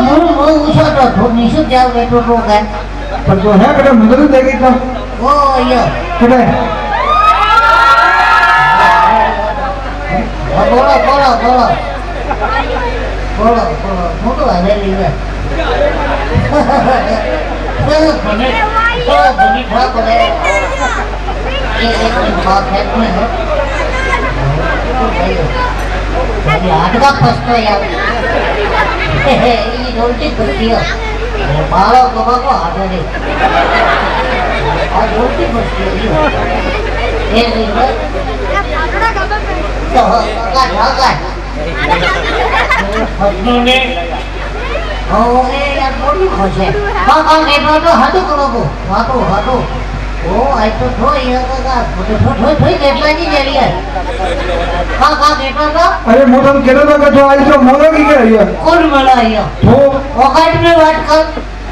मुंह ऊंचा तो नीचे जाओ बेटो को गए पर तो है कटे मंदिर देगी तो ओ यो कटे बोलो बोलो बोलो बोलो बोलो मोटो है लीजिए तो बनी था बोले ये एक बात है में ये आठ का फर्स्ट यार ये रोटी करती है बालों को बाको हाथ दे और रोटी करती है ये तो का ढाका ने ओ ए यार बड़ी खुश है का के तो हाथो करो को हाथो ओ आई तो थो ये का थो કેટલા ની જરી है का के तो अरे मोटम केनो तो के जो आई तो मोरो की के है कौन मला आयो तो औकात में बात कर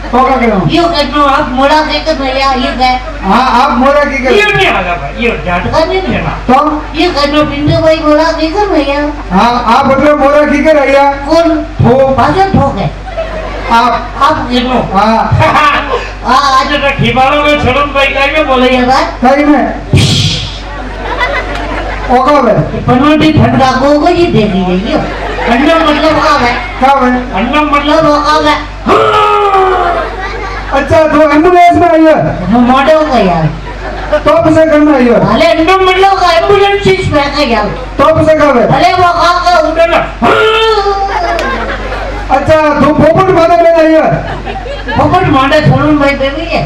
तो का केनो यो कहनो आप मोड़ा के भैया ये कह हां आप मोरा की के ये नहीं आगा भाई ये झटका नहीं देना तो ये कहनो पिंडो भाई मोड़ा के भैया हां आप मतलब मोरा की के रहिया कौन तो भाषण ठोके आप गिनो हां आज तो ठिबारो में छोड़न भाई काय में बोले ये बात सही में ओकावे पनोटी ठंडा को ये देखी जाइए अन्नम मतलब आवे कावे अन्नम मतलब आवे अच्छा तो एम्बुलेंस में आई है मॉडल का यार तो से करना आई है अरे अन्नम मतलब का एम्बुलेंस चीज पे का यार तो से कावे अरे वो का उड़ना अच्छा तो पोपट माने में आई है पोपट माने छोड़न भाई बेबी है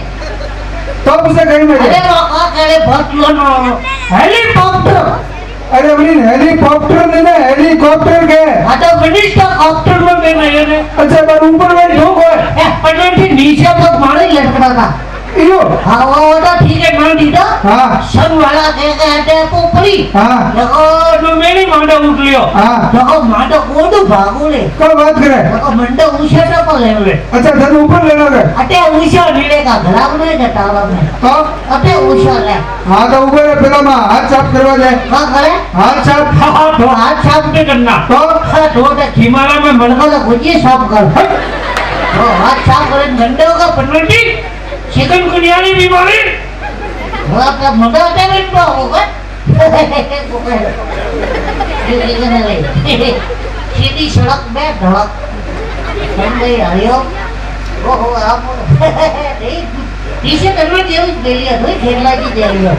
तो से कहीं में अरे वो का करे भक्तियों हेलीकॉप्टर अरे बनी हेलीकॉप्टर नहीं ना हेलीकॉप्टर के हाँ तो बनिश का कॉप्टर में मैं ये अच्छा पर ऊपर में ठोक है पनोटी नीचे तक मारे लटका था इयो हाँ वो तो ठीक है मान दीदा हां सब वाला कहते हैं पोपड़ी हां देखो नो मेरी मांडा उठ लियो हां देखो मांडो कोडू भागो ले कब बात करे देखो मंडो ऊंचा तो पर ले ले अच्छा धन ऊपर लेना के अटे ऊंचा नीले का घराव में घटावा में तो अटे ऊंचा ले हां तो ऊपर पेला में हाथ साफ करवा दे हाँ करे हाथ साफ हाँ तो हाथ साफ नहीं करना तो हाँ तो हिमालय में मणका तो गुजिए साफ कर तो हाथ साफ करे घंटे का पन्नटी चिकनगुनिया की बीमारी वो आपका मंडा होता है तो होगा सीधी सड़क में धड़क हम गए आयो वो हो आप टी-शर्ट में जो ले लिया तो खेलना की दे लिया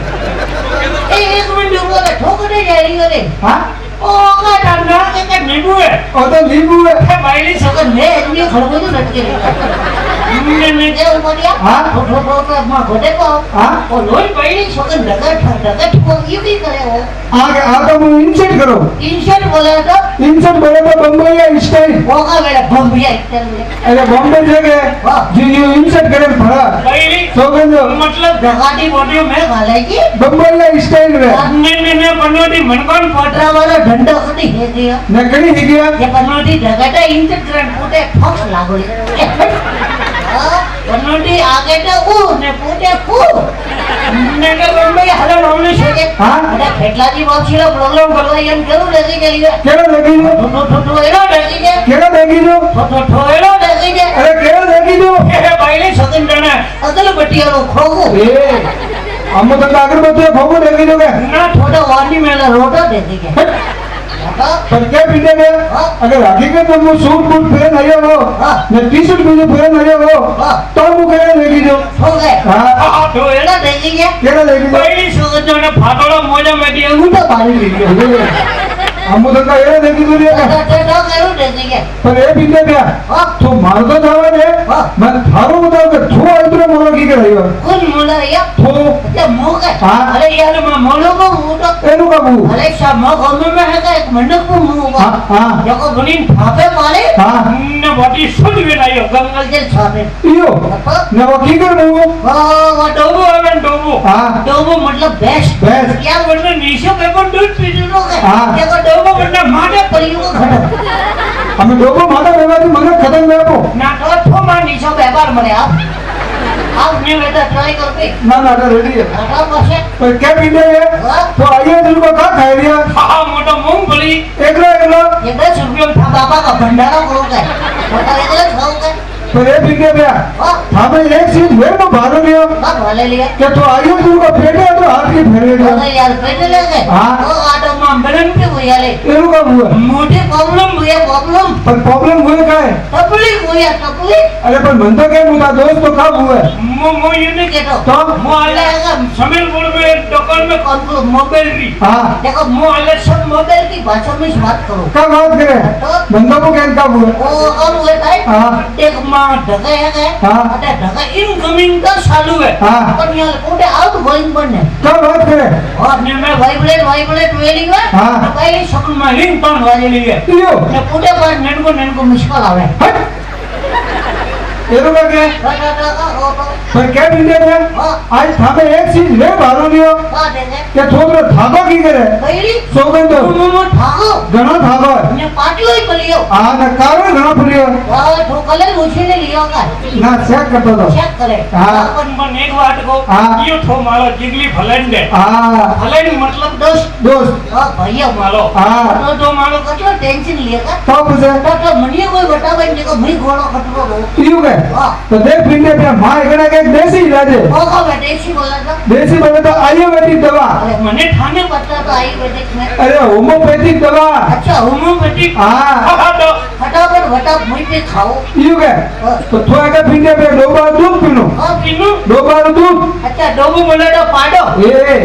एक मिनट रुको तो ठोकने जा रही हो रे हां ओ का डंडा के नींबू है और तो नींबू है बाइली सगन ले इतनी खड़बड़ लटके ने जे उमरिया हां ठो मां गोदे को हां और लोई बाइली सगन डगट को ये भी करे हो आगे आ तो मुझे इंसर्ट करो टी-शर्ट बोले तो इंसर्ट बोले तो बम्बई या स्टाइल वो का मेरा बम्बिया इधर में अरे बॉम्बे जगह जी जी इंसर्ट करे भरा बाइली सोगन जो मतलब जगाटी बोटियों में गालेगी बम्बई या स्टाइल में ने पन्नटी मनकोन पटरा वाला डंडा कटी है गया नकली ही गया ये पन्नटी जगाटा इंटर ग्रैंड फुटे फक्स लागो पन्नटी आगे तो ने फुटे फू ने के बम्बई हलो नॉलेज है हां अरे फेटलाजी बॉक्सीला प्रॉब्लम करवा यन करू लगी गई है केड़ा लगी जो ठो एलो लगी है केड़ा लगी जो ठो एलो लगी है अरे केड़ा लगी जो बाइली सगन डना अगल बटिया रो खोगो ए हम तो अगरबत्ती फोगो लगी जो के ना थोड़ा वाली मेला रोटा देती है पर क्या पीने गया अगर हकीकत में वो सूट बूट पहन आया हो ने टी-शर्ट भी पहन आया हो तो वो केड़ा लगी जो हो गए हां तो एला देती है केड़ा लगी जो बाइली सगन डना फाटोड़ा मोजा में दिया उल्टा पानी ले लिया हम तो का ये लगी जो रे तो करू देती है पर ए पीने गया तो मार तो जावे ने मैं थारो बताओ के थो इतरो मोरो की कराई हो कौन मोला या थो ते मुंह का हाँ। अरे यार मैं मोलो को मुंह तो एनु का मुंह अरे शाम को में है का एक मंडप को मुंह का हां देखो बनिन फापे मारे हां ने बॉडी सुन में लायो गंगल जल छापे इयो ने वो की कर मुंह वो डोबो है डोबो हां डोबो मतलब बेस्ट बेस्ट यार मतलब नीचे पेपर दूध पी लो के हाँ। देखो डोबो मतलब माटे परियो को खड़ा हमें लोगों माता बेवादी मगर खत्म में आपो ना तो मा नीचे व्यापार मरे आप नहीं बेटा ट्राई कर पे ना ना रेडी है अठारह परसेंट पर क्या पीने है तो आइए तुमको का खाई दिया हां मोटा मूंगफली एकला एकला ये 10 रुपये था बाबा का भंडारा करो का बता एकला खाओ पर ये बिके भैया हाँ हमें एक चीज वे में भालो लियो बात वाले लिए कि तो आयु तुमको पेटे तो हाथ की फेरे गया अरे यार पहले लगे हाँ। वो आटो में बलन पे हुआ ले ये का हुआ मोटे प्रॉब्लम हुआ प्रॉब्लम पर प्रॉब्लम हुए का है तकलीफ हुआ तकलीफ अरे पर मन तो क्या मुझा दोस्त तो कब हुआ मो ये नहीं के तो मो आले समीर बोल में दुकान में कंप्यूटर मोबाइल की हाँ देखो मो आले सब मोबाइल की भाषा में बात करो क्या बात करे बंदा को क्या कब हुआ वो और हुए भाई हाँ एक मां ढका है हाँ। अरे ढका इनकमिंग का चालू है हाँ। पर यहाँ कोटे आउट गोइंग बनने क्या बात करे और ने मैं वाइब्रेट वेलिंग में हाँ। पहले सकल में रिंग टोन वाले लिए यो ने कोटे पर नन को मिस कॉल आवे हट ये लोग क्या पर क्या बिके भैया हाँ। आज हमें एक चीज वे भालो लियो का देंगे कि थोड़ा धागो की करे पहली सोगन तो मो ठाको घना धागो ने पार्टी होई पलियो आ न कारो घना पुलियो वाह ठोकले मुझे ने लियो का ना चेक करतो तो चेक करे हाँ। अपन एक बात को हाँ। यो थो मालो जिगली फलंड है हाँ फलंड मतलब दोस्त हां भैया मालो हाँ तो मानो कतलो टेंशन लिया का तो पूछे तो मनिए कोई बतावे ने को मुई घोड़ो कटलो रो यू के हां तो देख पिंडे पे मां एकड़ा के देसी इलाज है वो का बेटेसी बोला था देसी बोले तो आयुर्वेदिक दवा अरे मने थाने पता तो आयुर्वेदिक में अरे होम्योपैथिक दवा अच्छा होम्योपैथिक हाँ तो फटाफट बता मुई पे खाओ यू के तो थोड़ा के पिंडे पे डोबा दूध पीनो हां पीनू डोबा दूध अच्छा डोबू बोले तो पाडो ए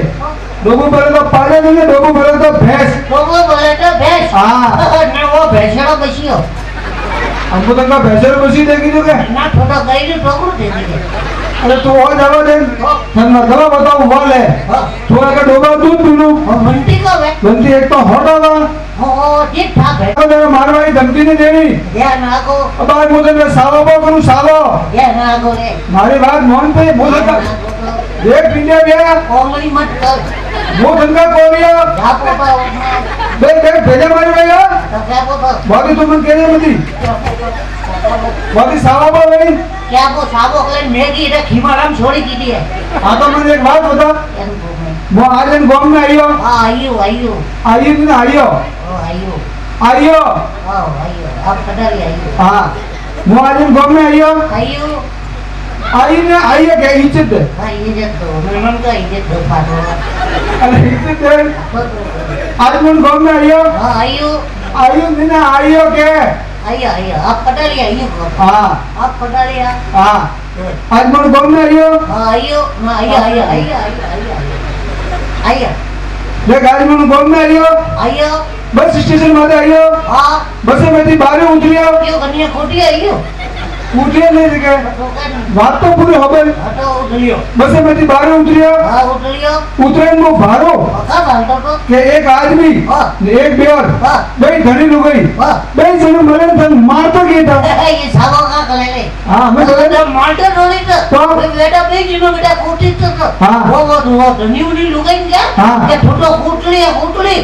डोबू बोले तो पाले नहीं डोबू बोले तो भैंस डोबू बोले तो भैंस हाँ ने वो भैंसड़ा बसियो हमको तो का भैंसर बसी देगी जो के ना थोड़ा गई ने टोकरो दे दी अरे तू और जावा दे ठंडा दवा बताओ वो ले हां थोड़ा का डोबा दूध पीनो और मंटी का वे बनती एक तो हॉट होगा ओ ठीक ठाक है अब मेरा मारवाड़ी धमकी नहीं देनी ध्यान आगो अब आज मुझे मैं सावो बो करूं सावो ध्यान आगो रे मारी बात मोहन पे मुझे का देख पिंडे भैया कोंगली मत कर वो धंधा कोलिया जा पोता देख देख भेजा मारी भैया तो क्या पोता बाकी तुम कहने मती बाकी सावो बो नहीं क्या वो साबो कले मैगी इधर खीमाराम छोड़ी की दी है हाँ तो मुझे एक बात बता वो आज इन गांव में आइयो आइयो आइयो आइयो नहीं आइयो ओ आइयो आइयो ओ आइयो अब कदर आइयो हाँ वो आज इन गांव में आइयो आइयो आई ने आइयो क्या इज्जत है हां ये तो ननन का इज्जत दो फाटो अरे इज्जत है आज इन गांव में आइयो हां आइयो आइयो नहीं ना आइयो क्या आइयो आइयो आप पटा लिया आइयो हाँ आप पटा लिया हाँ आज इन गांव में आइयो हां आइयो ना आइयो आइयो आइयो आइयो आइयो देख आज इन गांव में आइयो आइयो बस स्टेशन माते आइयो हां बस में थी बाहर उतरियो क्यों कन्या खोटी आइयो उतरियो नहीं जगह ठोका बात तो पूरी हो गई हटो उठलियो बस में थी बाहर उतरियो हां उठलियो उतरे वो भारो पक्का बालतो तो के एक आदमी हाँ। ने एक बेर हाँ। भाई धनी लुक गई हां भाई जने मरे तो मार तो गया था ये साबो का कले ले हाँ मैं बोला तो माल्टर रोली तो तो? बेटा पे जिनो बेटा कोटी तो हाँ। वो धनी उनी लुगाई क्या हाँ। ये फोटो कुटली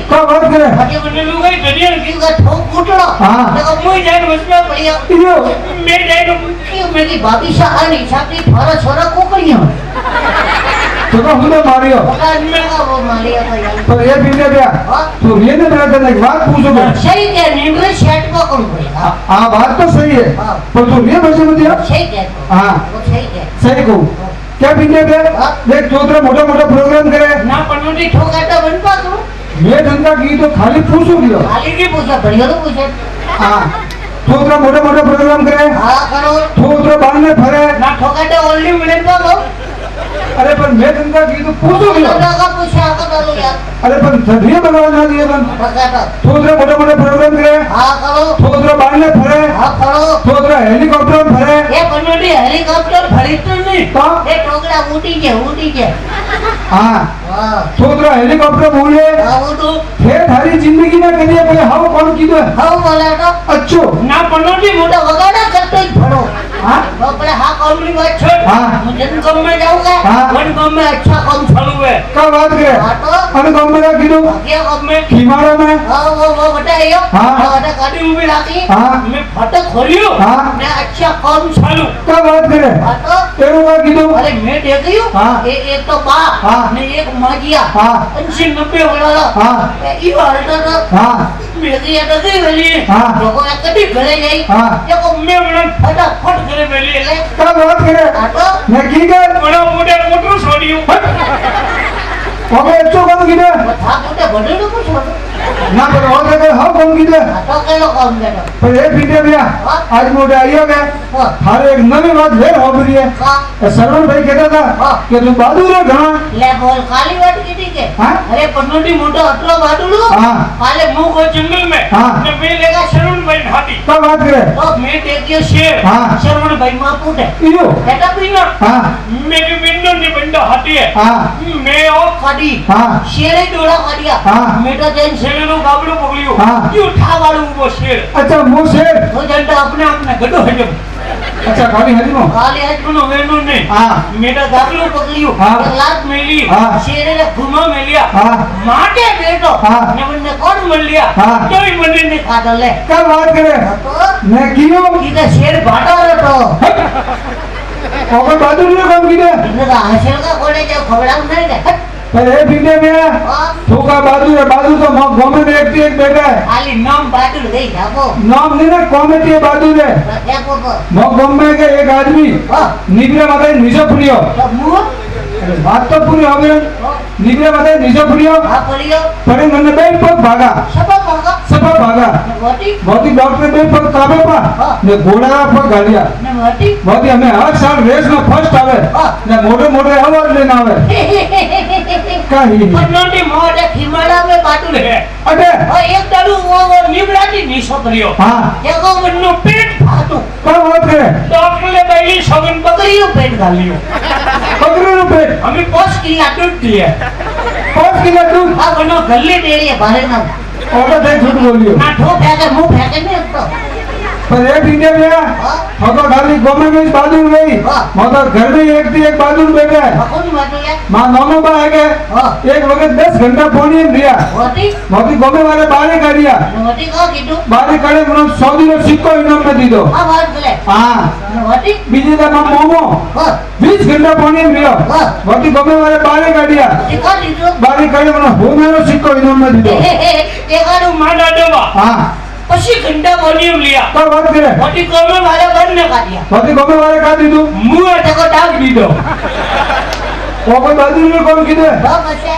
क्या बात करे आगे बने लोग है दुनिया की की का ठोक कुटलो हाँ। देखो मुई जान मसला पड़िया यो मैं जाएगा क्यों मेरी भाभी शाह छाती फरा छोरा कोकड़िया तो हमने मारियो पता नहीं का वो मारिया तो यार तो ये बिंदे गया हाँ। तो ये ने मेरा तो एक बात पूछो मैं सही क्या नींबू सेट को कौन बोलेगा हाँ बात तो सही है हाँ। पर तू ये बचे मत यार सही क्या हाँ वो सही क्या सही को क्या बिंदे गया हाँ। देख तो तेरा मोटा मोटा प्रोग्राम करे ना पनोटी ठोका तो बन पा करो ये धंधा की तो खाली पूछो दियो खाली की पूछा बढ़िया तो पूछे हाँ तो तेरा मोटा मोटा प्रोग्राम करे हाँ करो तो तेरा बाल में फरे ना ठोका तो ओनली मिनट पा लो अरे पर मैं धंधा की तो पूछो दियो का पूछा का डालो यार अरे पर धनिया बनवा ना दिए बन ठोका तो तो तेरा मोटा मोटा प्रोग्राम करे हाँ करो तो तेरा बाल में फरे हाँ करो तो तेरा हेलीकॉप्टर में फरे ये पनोटी हेलीकॉप्टर भरी तो नहीं तो ये टोकरा उठी के हाँ वाह तो तेरा हेलीकॉप्टर बोले हाँ वो तो फिर थारी जिंदगी में करिए कोई हाउ कौन की दो हाँ बोला तो अच्छो ना पनोटी मोटा वगाड़ा करते ही भरो हाँ वो बड़े हाँ कौन नहीं बात छोड़ हाँ। मुझे कम में जाऊंगा हाँ। वन कम में अच्छा कम चालू है क्या बात करे हाँ तो अरे गाँव में की दो क्या कम में खिमारा में हाँ वो बताइयो हाँ। बता गाड़ी में लाती हाँ मैं फटक खोलियो हाँ मैं अच्छा कम चालू क्या बात करे हाँ तो तेरे का की दो अरे मैं देख रही हूँ हाँ। एक तो बा हाँ। ने एक माजिया हाँ 80-90 वाला हाँ ये हालता था हाँ મેગી આ તો વેલી હા. લોકો એક કદી ઘરે ગઈ હા. લોકો મે મને ફટાફટ ઘરે વેલી એટલે કા વાત કરે આ તો નક્કી કર ઘણા મોટે મોટું છોડ્યું હવે એટલો કોણ કીધે થા મોટે બડેલું પૂછો ના પણ હવે કે હા કોણ કીધે આ તો કેલો કામ બેઠો પણ એ પીટે ભૈયા હા. આજ મોટે આવ્યો કે હા. હારે એક નવી વાત વેર હોબરી હે હા સરવણભાઈ કહેતા હતા હા. કે તું બાદુ રે ઘણા લે બોલ ખાલી વાત કીધી કે હા? અરે પન્નોટી મોટો આટલો બાટુલો હા. કાલે હું કોઈ जंगल में हाँ। ने मैं लेगा शरण भाई हाथी કા વાત કરે તો મેં દેખ્યો શેર હા. શરવણ ભાઈ માં પૂટે ઈયો બેટા પીના હા मैं भी बिंदु ने बंदा हाथी है હા मैं और કાઢી હા શેરે ડોળા કાઢ્યા હા. મેં તો જઈને शेर नो गाबड़ो पकड़ियो हाँ। क्यों उठा वालू वो शेर અચ્છા મો શેર તો જંટા अपने आपने गड्ढो हजम અચ્છા ખાલી હજમો કાલે હજમનો વેનો ને હા मेरा ગાગલું પકડ્યું હા. એક લાત મેલી હા. શેરે ને ઘુમા મેલ્યા હા માટે બેઠો હા. ને મને કોણ મળ્યા હા. તોય મને ને ખાધો લે કા વાત કરે તો ને કીયો કીધે શેર ભાટો હતો હવે બાદુ રે કોણ કીધે એને તો હાસેલ કા કોડે જે ખવડાવ નહીં કે પણ એ પીટે ભૈયા હા. ઠોકા બાદુ રે બાદુ તો ગમે ને એક થી એક બેઠા હે ખાલી નામ બાટુલ ગઈ આપો नाम नहीं ना कॉमेडी बादू रे આપો તો मो बम्बे के एक आदमी હા निबरे माता नीचे पुड़ियो તો હું बात तो पूरी हो गई निबरे माता नीचे पुड़ियो આ પડ્યો पड़े मैंने बेन पग भागा સપા ભાગા सब भागा ને વટી बहुत ही डॉक्टर बेन पग काबे पा हाँ। ने घोड़ा पग गालिया ને વટી बहुत ही हमें हर साल रेस में फर्स्ट आवे हाँ। ने मोटे मोटे अवार्ड लेना आवे कहीं પન્નોટી મોઢે ખીમાડા મે બાટુલ है अरे और एक दारू वो निबराती निशो करियो हाँ एगो वन्नो पेट फाटू क्या बात करे डॉक्टर ने पहली सगन बकरियो पेट गालियो पकड़ो नु पे हमें 5 किलो दूध दिया 5 किलो दूध आ वनो गल्ले डेलिए भारे ना और तो झूठ बोलियो ना ठो फेंके मुंह फेंके नहीं तो पर एक इंडिया में हां हम तो खाली गोमे में बादुर गई हाँ। मतलब घर में एक थी एक बादुर बैठा है कौन बाटू है मां नौनो बा है के हां एक वक्त 10 घंटा पानी में दिया वटी मोती गोमे वाले बाहर कर दिया वटी का कीटू बाहर करे मतलब 100 दिन सिक्को इनाम में दी दो आ बात बोले हां वटी बीजे का मां मोमो हां 20 घंटा पानी में दिया हाँ। मोती गोमे वाले बाहर कर दिया दिखा दीजो बाहर करे मतलब होमेरो सिक्को इनाम में दी दो एगाडू माना देवा हां पछी घंटा वॉल्यूम लिया तो बात करे वटी कोमे वाले बंद ने काटिया मोती गोमे वाले का दी दो मुंह तको डाक दी दो वो कोई बादुर ने कौन कीधे बाप बच्चा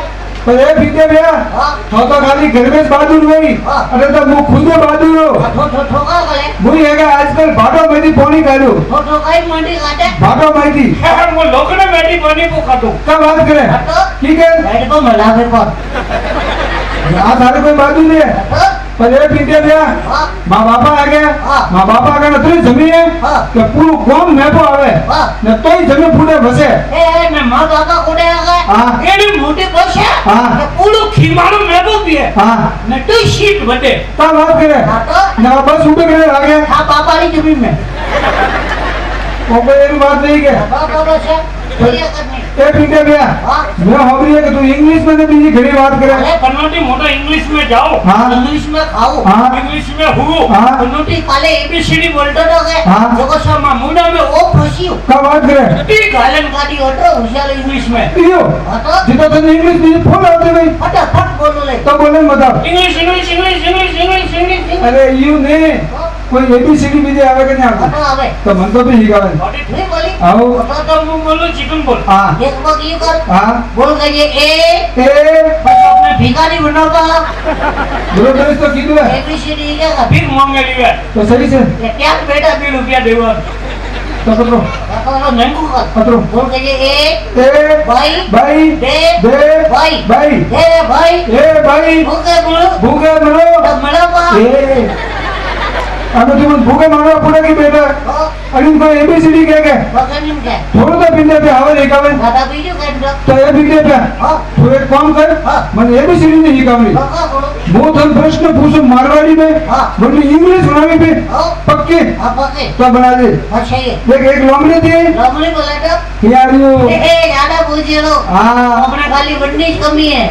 पर एक इंडिया में हां हम तो खाली घर में बादुर गई हाँ। अरे तो मु खुद बादुर हो ठो ठो ठोका गले मुई है आजकल भाटो में पानी काढू ठो ठो काई मंडी काटे भाटो में वो लोग ने बैठी पानी को खातो क्या बात करे हटो ठीक है बैठ को मलावे पर यहाँ सारे कोई बात नहीं है हटो पर एक इंडिया में हां माँ बापा आ गया हाँ। माँ बापा आ गया तो जमीन है हाँ। कि पूरा गांव मेपो आवे हां ने तो ही जमीन पूरे बसे ए मैं मां बाबा कोडे आ गए हाँ। एडी मोटी बसे हाँ। के पूरो खीमारो मेबो भी है हाँ न तो शीट बटे क्या बात करे हटो ना बस उठे करे आ गया हां बाबा की जमीन में वो कोई एक बात नहीं के बाबा बसे तो ये करनी एक इंडिया में हां मैं हबरी है कि तू इंग्लिश में तो बीजी घड़ी बात करे अरे पन्नोटी मोटा इंग्लिश में जाओ हाँ। इंग्लिश में खाओ हाँ इंग्लिश में हूँ हाँ नोटी काले एबीसीडी बोलतो तो के हाँ। जको समा मुंडा में ओ फसियो क्या बात करे ती गालन काटी ओटो होशियार इंग्लिश में यो हटो जितना तो इंग्लिश बीजी फुल आते भाई फटाफट बोलो ले तो बोले मतलब English English English English English English अरे यू नहीं कोई एबीसीडी बीजे आवे के नहीं आवे हटो आवे तो मन तो भी हिकावे नहीं बोली आओ तो तो मुंह बोलो चिकन बोल हाँ एक बार ये कर हाँ बोल गई ए ए बस अपने भिखारी बनोगा बोलो तो कितने है एबीसीडी क्या कर फिर मांगे लिया तो सही से ये क्या बेटा 2 रुपया देवा तो करो तो नंगू कर करो बोल गई ए ए भाई भाई दे दे भाई भाई दे भाई ए भाई भूखे बोलो भूखे मरो तो मरोगा ए अबे तुम भूखे मारो पड़ेगी बेटा ओ अरे इनको एबीसीडी क्या क्या बकनिम के थोड़ा तो पिंडे पे हवा हिकावे दादा वीडियो कर दो तो ये पिंडे पे हां तो एक काम कर हाँ। मैंने एबीसीडी नहीं हिकावी बका बोलो वो तो प्रश्न पूछो मारवाड़ी में हाँ। बोली इंग्लिश बनावी पे ओ पक्के आप बके तो बना दे अच्छा ये देख एक लोमड़ी थी लमड़ी बोले तो यार यू ए ज्यादा पूछ लो हाँ अपने खाली बंदी कमी है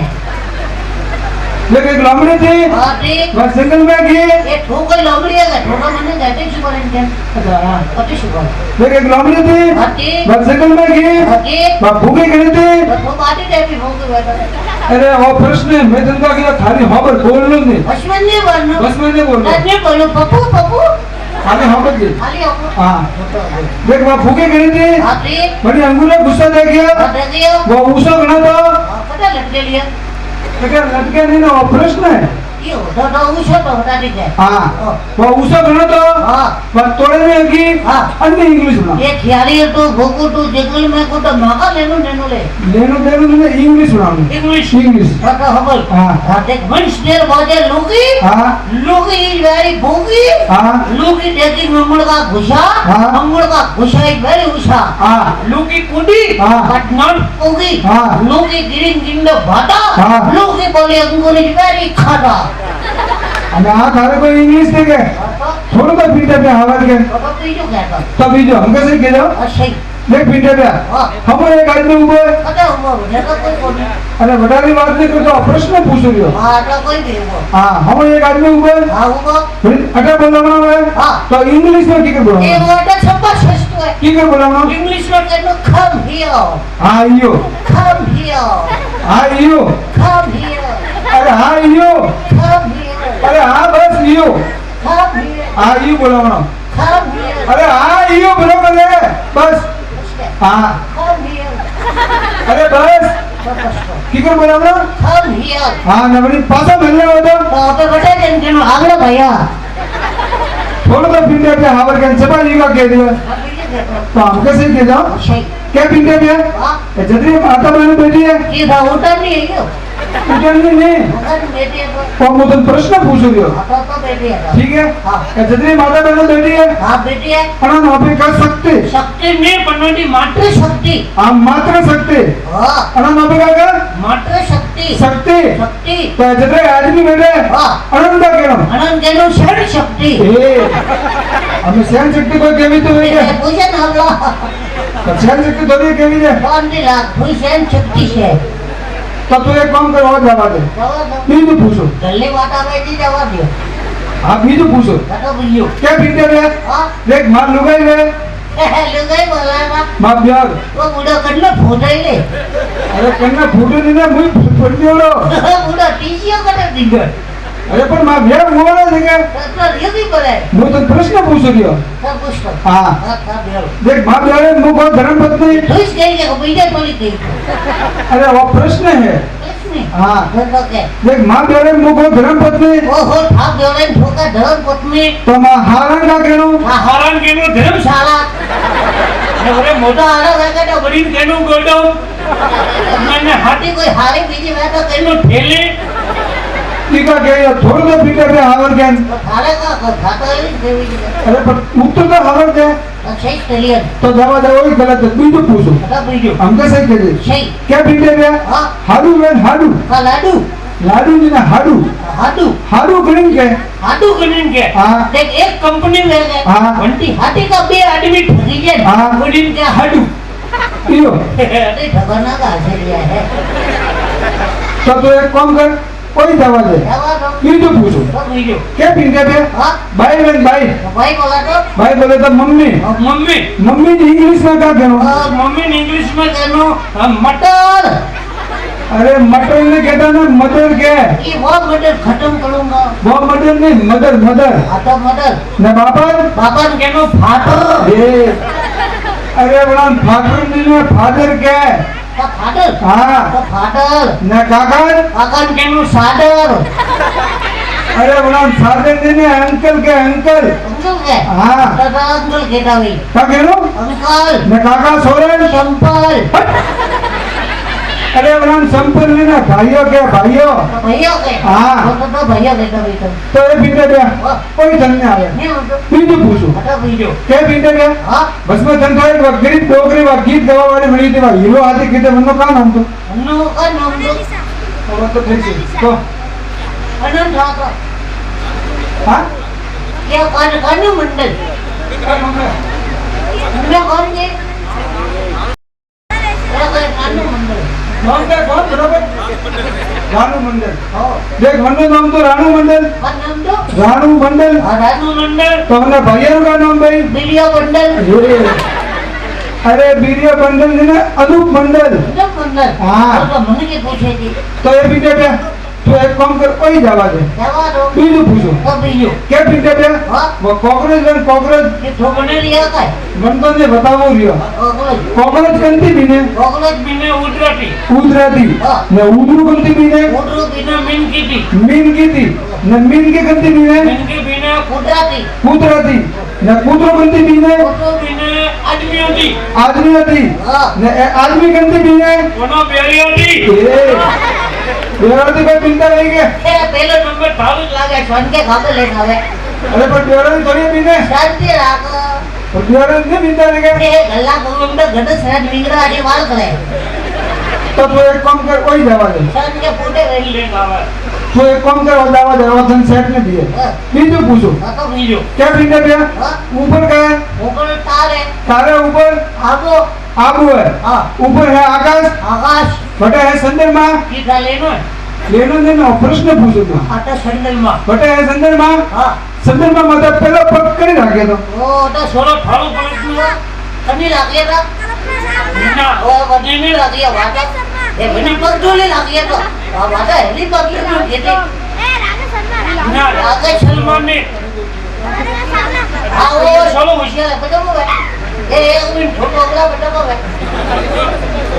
देख एक लोमड़ी थी हाँ ठीक वह जंगल में गई ये ठोकर लोमड़ी है ठोकर मैंने कहते शुक्र इनके अच्छा हाँ अति शुक्र देख एक लोमड़ी थी हाँ ठीक वह जंगल में गई हाँ ठीक वह भूखी खड़ी थी तो बाटी टाइप भूख बैठा अरे वो प्रश्न है मैं तुमको क्या खाली हाँ पर बोल लूँ नहीं बस में नहीं बोलना बस मैं नहीं बोल रहा नहीं बोलो पप्पू पप्पू खाली हाँ पर गई खाली आपको हाँ देख वह भूखी खड़ी थी हाँ ठीक बड़ी अंगूर गुस्सा दे गया हाँ देखिए वो ऊसो गना था पता लटके लिया तो क्या लटके नहीं ना वो प्रश्न है ये होता तो उसे तो बता दीजिए हाँ वो ऊसो गना था हाँ वह तोड़े में की हाँ अन्य इंग्लिश बना ये खियारी है तो भोगू तो जंगल में को तो माका लेनो लेनो ले लेनो देनो तुमने इंग्लिश बनानी इंग्लिश इंग्लिश पता हबल हाँ हाँ देख वंश देर बाजे लोगी हाँ लोगी वेरी भोगी हाँ लोगी देखी मंगल का घुसा हाँ। मंगल का घुसा एक वेरी उषा हाँ लुकी कुडी हाँ but not पोगी हाँ। लोगी गिरिंग गिंड भाटा हाँ। लोगी बोले अंगूर इज वेरी खाटा अरे हाँ खाने को इंग्लिश थे क्या थोड़ा सा पीटे पे हवा के तो जो कहता तभी जो हम कैसे के जाओ अच्छा देख पीटे पे हाँ। हम एक आदमी ऊपर पता हुआ देखा कोई बोल अरे बटारी बात नहीं करते प्रश्न पूछ रही हो हाँ तो कोई भी हुआ हाँ हम एक आदमी ऊपर हाँ हुआ अगर बोलना है हाँ। तो इंग्लिश में क्या बोलना ये वर्ड छप्पा सस्तो है क्या बोलना इंग्लिश में कहनो come here हाँ यो come here हाँ यो come here अरे हाँ यो come here अरे हाँ बस यो come here हाँ यू बोलना come here अरे हाँ यो बोलो बस हाँ come here अरे बस सस्तो क्या बोलना come here हाँ नवनी पासा मिलने वाला तो पे बता दें कि आगला भैया थोड़ा सा पिंडे पे हावर के चपा लीगा कह दिया अभी ये देखो तो हम कैसे कह जाओ सही क्या पिंडे पे हाँ जतरी माता बहन बैठी है ये था उतर नहीं है क्यों उठन नहीं उतर बेटी है तो हम तो प्रश्न पूछ रही हो तो बेटी है ठीक है हाँ जतरी माता बहन बैठी है हाँ बेटी है अना वहाँ पे कर सकते शक्ति में बनवटी मात्र शक्ति हम मात्र सकते हाँ अना वहाँ पे क्या कर मात्र शक्ति सकते शक्ति तो जतरे आदमी बैठे हाँ अनंत कहना अनंत कहनो शरण शक्ति हमें सहन शक्ति कोई केवी तो है क्या पूछे ना अल्लाह सहन शक्ति थोड़ी केवी है कौन दी लाख हुई शरण शक्ति से तो तू एक काम कर और जवाब दे जवाब दो बीज पूछो जल्दी बात आवे जी जवाब दियो आप बीज पूछो कतो बुझियो क्या पीते हुए हाँ देख मार लुगाई हुए लुगाई बोला ना मार ब्याग वो बुढ़ा कटलो फोटाई ले अरे कन्ना फूटे नहीं ना मुझे फूटती हो बुढ़ा टीसियो कटर दिगर अरे पर मार ब्याग हुआ ना देखे तो ये भी बोले मुझे तो प्रश्न पूछ रही हो सब कुछ तो हाँ सब दियो देख मार ब्याग मुझ को धर्म पत्नी धुस गई के बीजे बोली गई अरे वो प्रश्न है इसने हाँ तो के देख मार ब्याग मुझ को धर्म पत्नी वो हो ठाक जोड़े ठोका धर्म पत्नी तो मार हारण का कहनो हरण केनो धर्मशाला धर्मशाला अरे मोटा आला लगा तो बड़ी केनो गोडो मैंने हाथी कोई हारे बीजी में तो केनो ठेले टीका कह थोड़ा सा पीते हुए हावर के तो थारे का खाता है देवी जी अरे पर उत्तर तो हावर के सही क्लियर तो जवाब दे वही गलत है बीज पूछो कतो बुझियो हम कैसे कह दे सही क्या पीते हुए हाँ हाडू में हाडू का लाडू लाडू जी ना हाडू हाडू हाडू करेंगे के हाडू कनिन के हाँ देख एक कंपनी में गए हाँ। घंटी हाथी का बे आदमी ठगी गए हाँ। कनिन के हाडू यो अरे ठगना का आश्चर्य है तो एक काम कर कोई दवा दे जवाब दो बीज पूछो तो बुझियो क्या पीते पे हाँ भाई बहन भाई तो भाई बोला तो भाई बोले तो मम्मी मम्मी मम्मी जी इंग्लिश में क्या कहना मम्मी ने इंग्लिश में कहनो मटर अरे मटर ने कहता ना मदर के ये वो मटर खत्म करूंगा वो मदर नहीं मदर मदर आता मटर न बापा पापा ने कहनो फाटर ये अरे बड़ा फादर नहीं फादर के का फाटर हाँ तो फाटर न काका काका ने कहनो सादर अरे बड़ा फादर नहीं अंकल के अंकल अंकल के हाँ तो अंकल कहता भाई क्या कहनो अंकल न काका सोरेन संपल अरे बड़ा संपल नहीं ना भाइयों के भाइयों तो भैया के हाँ। तो भैया कहता भाई तो तो ये पीते पे कोई धन नहीं आवे नहीं होता बीज पूछो आता बुझियो क्या पीते पे हाँ बस में धन था एक गरीब डोगरी वा गीत गावा वाली बनी थी वा हीरो आदि कहते बंदो का नाम तो अन्नो का नाम दो वो तो ठीक है तो अनंत ठाकर हाँ क्या कान मंडल मैं कौन के क्या कान मंडल कौन का कौन बराबर भानु मंदिर हो देख मन्नू नाम तो रानू मंडल કોણ નામ તો रानू मंडल રાનુ મંડળ तो हमने भैया का नाम भाई બિલિયા મંડળ ये अरे बीरिया मंडल है ना अनूप मंडल ઉદમ મંડળ હા. તો મને કે પૂછે છે तो ये पीटे पे तू एक काम कर वही जावा दे જવા દો बीजू पूछो તો બીજો क्या पीटे पे હા वो कॉकरोच बन कॉकरोच કે થોબને રિયા કાય मन तो ने बताओ रियो કોકરોચ कॉकरोच कंती बीने કોકરોચ बिने उतराती उदराती हाँ. ने उदरू कंती बीने ઉડરું बिना मीन की थी मीन की थी ने मीन के कंती बीने मीन के बिना કુદરાતી कूतराती ने कूतरो कंती बीने उतरो बिना आदमी होती आदमी होती હા ने आदमी कंती बीने कोनो बेरी होती बेराती पे पिंता नहीं गया એ પેલો નંબર ભાવ જ લાગે છન કે ખાતે લઈને આવે अरे पर बेराती थोड़ी बीने શાંતિ રાખો और बेराती नहीं पिंता नहीं गया એ ગલ્લા ગોવિંદ ગઢ સરાજ વિંગરા આડી વાળ કરે तो तू एक काम कर वही जावा दे છન કે ફૂટે રહી लेना आवे तू एक काम कर वो जावा दे वो सेट ने दिए હા बीजू पूछो આ તો बीजो क्या पिंता पे હા ऊपर का है ઉપર તારે तारे ऊपर આગો आबू है હા ऊपर है आकाश આકાશ बटे है चंद्रमा कीधा लेनो लेनो देनो प्रश्न पूछो तू આટા સંડલ માં बटे है चंद्रमा હા चंद्रमा माता पहला पग करी राखे तो ઓ તો छोरो थालो पलटनो કની લાગે તા बिना ઓ વધી ની લાગે વાટા એ બની પગડોલી લાગે તો આ વાટા હેલી પગલી નો કેતે ना લાગે सलमान ने આ ઓ चलो હોશિયાર બટકો વે એ એક મિનિટ ફોટો ઓગલા બટકો વે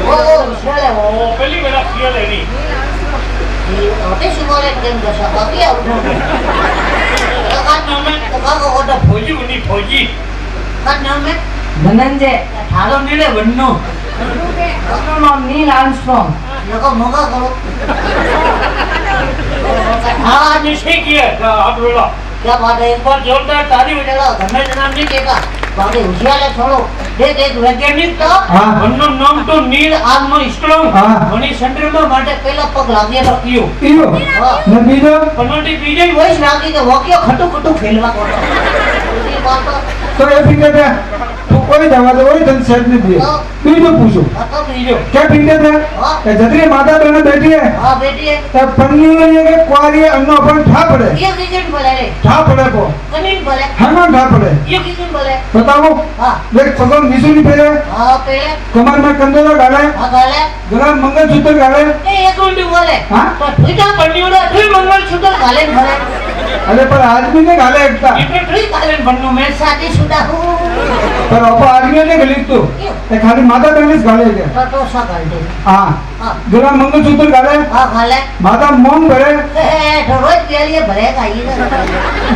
ઓ હોશિયાર ओ पहली बेला किया लेनी ઓતે સુમોલે કેમ દશા બાકી આવું કા નામે કા કો ઓટા फौजी बनी फौजी કા નામે ધનંજય ઠાલો નીલે વન્નો આપણું નામ નીલ આર્મસ્ટ્રોંગ લોકો મોગા કરો हाँ निश्चय किया आप बोला क्या बात है एक बार जोरदार ताली बजाओ धर्मे नाम नहीं देगा बाकी होशियार है छोड़ो देख एक वैज्ञानिक था हाँ वन्नो नाम तो नील आर्म स्ट्रोंग हाँ. वनी चंद्रमा માટે પેલા પગ લાગ્યા તો कियो इयो હા ने बीजो पनोटी बीजे વોઇસ લાગી કે વોક્યો ખટુ ખટુ ખેલવા કોતો એ વાત तो ये पिंडे पे तू कोई जावा दे वही धन सेट ने दिए हाँ. बीजो पूछो હતો બીજો क्या पिंडे पे हाँ. ये जतरी माता बहन बैठी है હા બેટી એક तब पन्नी ये के कुआरी अन्नो अपन ठा पड़े ये किचन बोले रे ठा पड़े को कनीन बोले हंगा ठा पड़े ये किचन बोले बताओ हाँ देख भगवान विष्णु नहीं पहले हाँ पहले कमर में कंदोरा डाले हाँ गाले गला में मंगलसूत्र डाले ए एक मिनट बोले हाँ? तो ठुटा पन्नीड़ा ठुई मंगलसूत्र गाले भरे अरे पर आदमी ने गाले एकता इतने ठुई गाले बननु मैं शादी शुदा हूँ पर अपा आदमी ने गलित तो ये खाली माता बहन गाले के तो सा गाले हाँ हाँ गला में मंगलसूत्र डाले हाँ गाले माता मौन भरे तो रोज के लिए भरेगा ये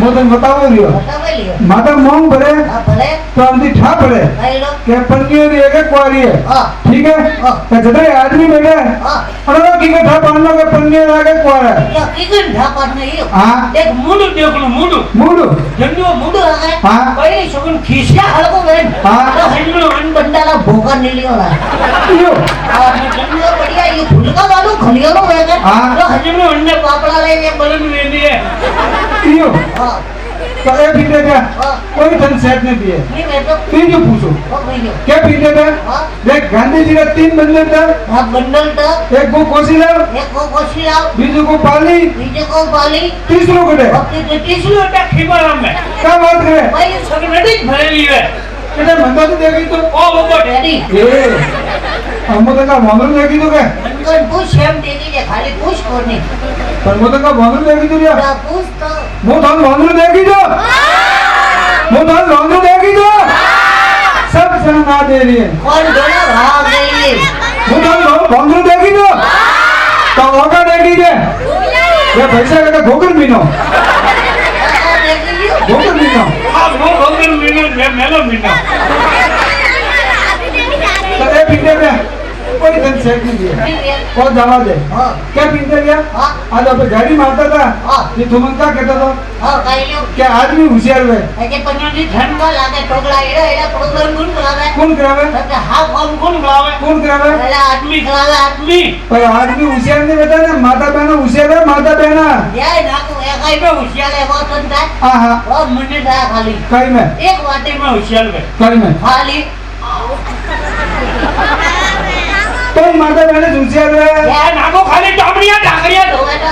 वो तो बताओ रियो बतावे लियो माता मौन भरे हाँ भले तो अंधी ठा पड़े भाई लोग के पन्नी और एक कुआरी है हाँ ठीक है हाँ. तो जतरे आदमी बैठे हाँ अरे की के ठा पन्ना के पन्नी लागे कुआरा क्या किचन ढापा नहीं हो हाँ एक मुंडू देख लो मुंडू मूडू जन्नो मुंडू आ गए हाँ. पहले शगुन खींचा हड़को वेन हाँ. तो हन्नो अन बंडाला भोका नहीं लियो ला यो और जन्नो बढ़िया ये फुलका वालों खलियो लो वेन हाँ. तो हन्नो अंडे पापड़ा ले ये बलन लेनी है यो हाँ तो ये पीते क्या हाँ कोई धन सेट नहीं दिए नहीं बैठो तीन पूछो वो नहीं क्या पीते थे हाँ देख गांधी जी का 3 बंदर था हाँ बंडल तो एक को कोशिला एक को कोशी लाओ बीजू को पाली बीजे को बाली तीसरो को दे अपने तो तीसरी लोटा खिबारा में क्या बात करे भाई सगनडी भरेली है कितने मंदा तो देखी तो ओ बाबा डैडी ए हम तो का वांदर देखी तो क्या मनकन पूछ हम देखी जे खाली पूछ कोनी पर वो तो का वांदर देखी तो क्या ना पूछ तो वो तो वांदर देखी तो वो तो वांदर देखी तो सब सना दे रही है कौन दोनों भाग गई वो तो वांदर देखी तो ओका देखी जे ये पैसा का घोकर मीनो देखी लियो घोकर मीनो आप वो भगन मीनो मेलो मीनो तो ये पीते में कोई धन सेट नहीं दिया कौन जावा दे हाँ क्या पीते क्या हाँ आज अब गाड़ी मारता था हाँ ये तुम क्या कहता था हाँ कहीं लियो क्या आदमी होशियार हुए ऐसे पन्नों ठंडा लागे टोकला एड़ा एड़ा प्रोग्राम कौन करावे कौन करावे तो हाँ कौन कौन बुलावे कौन करावे पहला आदमी करावे आदमी पर आदमी होशियार नहीं बता ना माता बहना होशियार है माता बहना यार ना को एक आई में होशियार है वो संता हाँ हाँ और मुन्ने था खाली कई में एक वाटे में होशियार में कई में खाली तो કોઈ માતા બહેને હોશિયાર રહે એ નાખો ખાલી ટામડિયા ઢાકરિયા ધોવાના.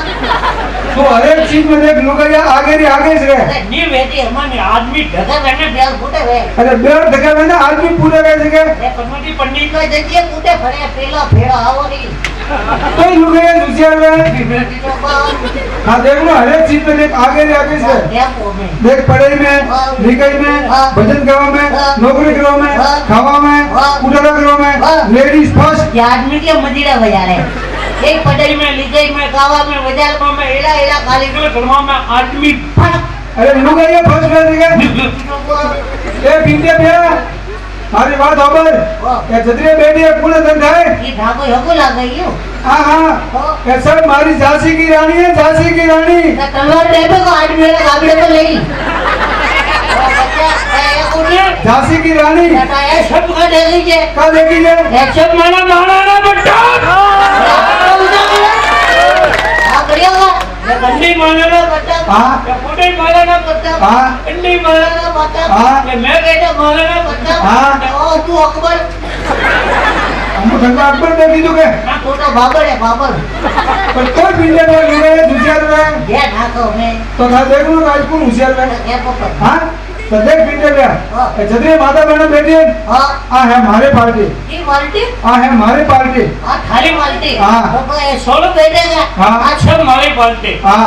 तो हर एक चीज में देख लुगाया आगे ही आगे से रहे અરે ની વેટી અમારી આદમી ઢગા બેને બેલ ફૂટે વે. अरे बेर धक्का में ना आदमी पूरे रह सके એ પનોતી પંડિત કોઈ જગ્યાએ ફૂટે ફરે પેલો ફેરો આવો નહીં. कोई लुगाया होशियार रहे બેટી તો બાપ. हाँ देख लो हर एक चीज में देख आगे ही आगे से કેમ ઓમે? देख पढ़ाई में लिखाई में भजन गावा में नौकरी करवा में खावा में उठावा करवा में लेडीज फर्स्ट ये आदमी के मजीरा बजा रहे हैं। एक पढ़ाई में लिखाई में गावा में बजार में एला एला खाली એટલે ઘરમાં આદમી फट. अरे लुगाया फर्स्ट रह सके ए पीते पे मारी बात होबर ये जदरी बेटी है पूरे दिन थाए ये ढाको हको लागे यो. हाँ हाँ ये सब मारी झांसी की रानी है झांसी की रानी ना तलवार देबे को आदमी वाला गाबड़े तो ले. ओ बच्चा ए कोने झांसी की रानी बेटा ये सब का दे लीजिए. का देखी है एक सब મારા નાના બટ્ટા हां करिएगा. ये બંડી માનાના बच्चा हाँ એ ફોટે માનાના बच्चा हाँ બંડી માનાના बच्चा हाँ એ મેં કહેતા માનાના बच्चा हाँ। ओ तू अकबर हमको धंधा अकबर देखी तो के ना तो बाबर है बाबर. पर कोई पीने में लुगाया होशियार रहे ये ढाको में तो था देख लो आज कौन होशियार रहे ये पकड़. हाँ तो देख पीने पे ये जदरी माता बहन बैठी है हां आ है हमारे पार्टी ये माल्टी आ है हमारे पार्टी आ थाली माल्टी. हाँ। तो ये सोलो बैठेगा. हाँ આ છે મારી પાર્ટી हाँ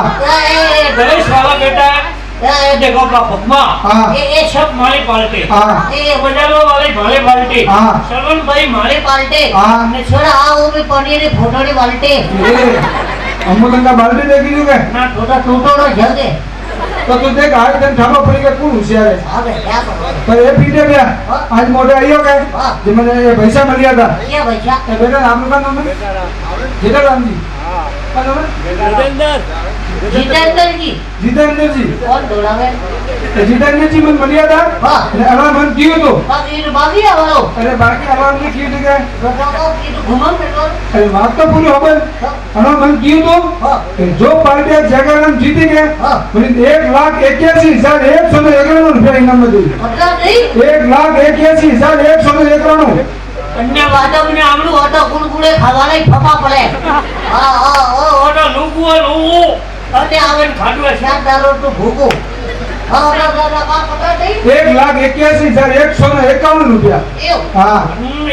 ये ગણેશ વાળા બેટા એ देखो का પગમાં हाँ એ सब મારી પાર્ટી हाँ ये બજારો વાળી મારી પાર્ટી हाँ સરવણ ભાઈ मारे पाल्टे हाँ ने छोड़ा आ वो भी पनीर री फोटो री बाल्टे हमको धंधा बाल्टी देखी तो के ना छोटा टूटो रो जगे. तो तू देख आज दिन ठामा पड़ी के कौन होशियार है अबे क्या करो पर ये पीने पे आज मोटे आइयो के हाँ। जो मैंने ये पैसा मिल गया था क्या भैया ये बेटा नाम का नाम है जीता राम जी क्या नाम है जितेंद्र जी जितेंद्र जी कौन डोलावे ये जितेंद्र जी मन मिल गया था हाँ। ने अलार्म बंद कियो तो बाकी तो बाकी है वालो अरे बाकी अलार्म ने कियो तो क्या बताओ कि तो घुमम पेट्रोल अरे बात तो पूरी हो गई अलार्म बंद कियो तो हाँ कि जो पार्टी आज जगह हम जीती गए हाँ बोले 1,81,191 रुपया इनाम में दी मतलब नहीं 1,81,191 अन्य वादा में आमलू वादा कुड़कुड़े खावाना ही फपा पड़े हाँ हाँ ओ ઓટો લુગુઓ લુગુ अरे आवन खाटू शायद दारो तो भूको हाँ दादा का पता नहीं 1,81,151 रुपया यो हाँ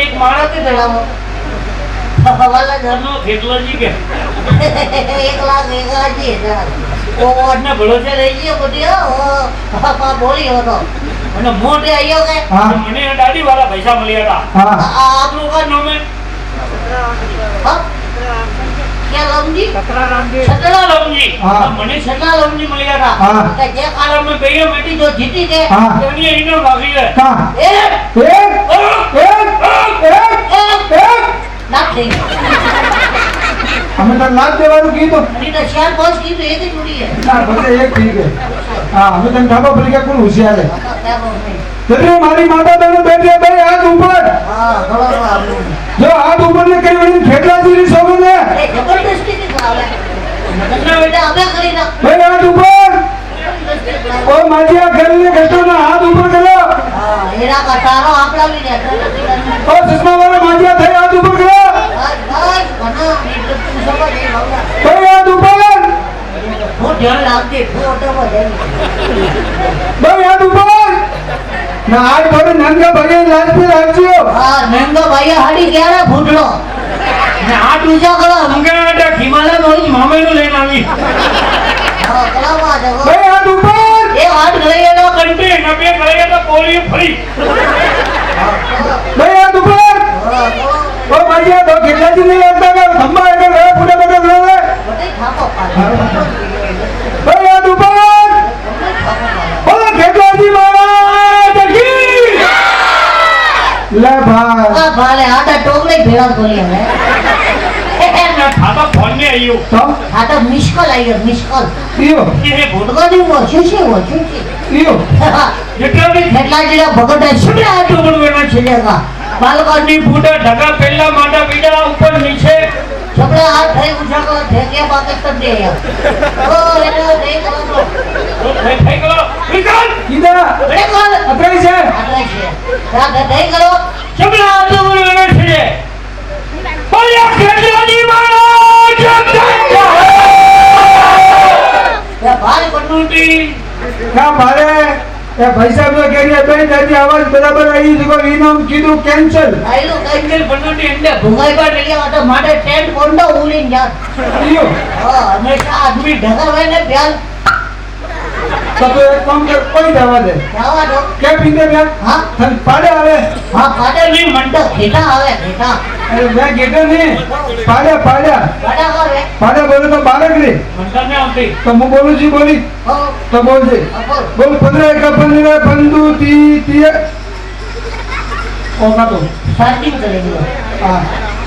એક માણસ के दलामो वाला घर ઘરનો ખેતલાજી કે 1,81,000 वो वाटने भरोसे रहिए बढ़िया ओ पापा बोली हो तो मैंने मोटे आइयो के हाँ મને દાડી વાળા પૈસા મળ્યા હતા हाँ आप लोग का नाम है हाँ? क्या लमजी છતરા લવજી હા. મને छठा लमजी मिलिया था हाँ। तो जे कालम में गई बेटी जो जीती के हाँ એની એનો ભાગી છે कहाँ एक एक एक एक एक लाख नहीं हमें तो लाख देवारू की तो अरे तो श्याम बॉस की तो एक ही जुड़ी है ना बस एक ठीक है हाँ हमें तो ढाबा पड़ी का कौन होशियार है पता क्या बोल रहे हैं? जब हमारी माता बहन बैठी है भाई हाथ ऊपर हाँ थोड़ा सा आप लोग जो हाथ ऊपर ने कई बड़ी खेतला जी री सोगन है अरे जबरदस्ती की खराब है नगरना बेटा अबे करी ना भाई हाथ ऊपर ओ माजिया खेलने कष्टो ना हाथ ऊपर करो हाँ एरा का तारो आपला भी रहता है ओ चश्मा वाला माजिया थे हाथ ऊपर करो बस बस बना नीचे तू सब नहीं होगा भाई हाथ ऊपर वो ध्यान लागते फोटो में जाएंगे भाई हाथ ऊपर ना आज थोड़ी नंगा भगे लाज पे राखियो हाँ नंगा भाई हाड़ी क्या रे फूटलो ने हाथ ऊंचा करो મંગા આટા હિમાલય નો મામેલો લઈને આવી हाँ कला बात है वो भाई हाथ ऊपर ये हाथ गले ये लोग કંટે નબે કરે તો પોલી ફરી भाई हाथ ऊपर हाँ ओ माजिया तो खेतला जी नहीं लगता का खंबा है रे पूरे बटे रे बटे खापो पाले भाई हाथ ऊपर बोलो खेतला जी महाराज की ले भाई हाँ भाले आटा टोकरे भेड़ा बोली हमें ખાતા ફોન ને આવ્યું तो आटा मिस्कल आई है मिस्कल इयो એને ભૂત भगवान वो छुछे इयो જેટલા બી खेतला जिला भगत है सुने हाथ ऊपर में छिलेगा બાલકાની ફૂટા ઢગા પહેલા માટા બીજા ઉપર નીચે सबले हाथ थे ऊंचा कर ठेके पाकिस्तान दे यार ओ ये देख लो થઈ ગયો વિકાસ किधर बड़े कॉल अतरे से आटे छे क्या देख लो જબલા આદુ બોલવાનો છે બોલ્યા ખેડલાની માળો જગત એ ભાઈ બન્નુટી ના મારે એ ભાઈ સાહેબ કે બે દાદી આવાજ બરાબર આવી જકો ઇનામ કીધું કેન્સલ આયલો કંઈક બન્નુટી ઇન્ડે ભુગાઈ પર લેવા તો માટે ટેન્ટ કોંડો ઉલીન જા લ્યો હા હંમેશા આદમી ઢગર હોય ને પ્યાલ તો તું એક કામ કર કોઈ દવા દે જવા દો કે પીને બે હા થન પાડે આવે હા પાડે નહીં મંડો ખેટા આવે ખેટા અરે બે ગેટો ને પાડ્યા પાડા કરે પાડ્યા બોલે તો બાળક રે મંતરને આવતી તો હું બોલું છું બોલી હો તો બોલજે બોલ બોલ 15 का 15 बंधु ती ओ का तो સ્ટાર્ટિંગ કરી દો हाँ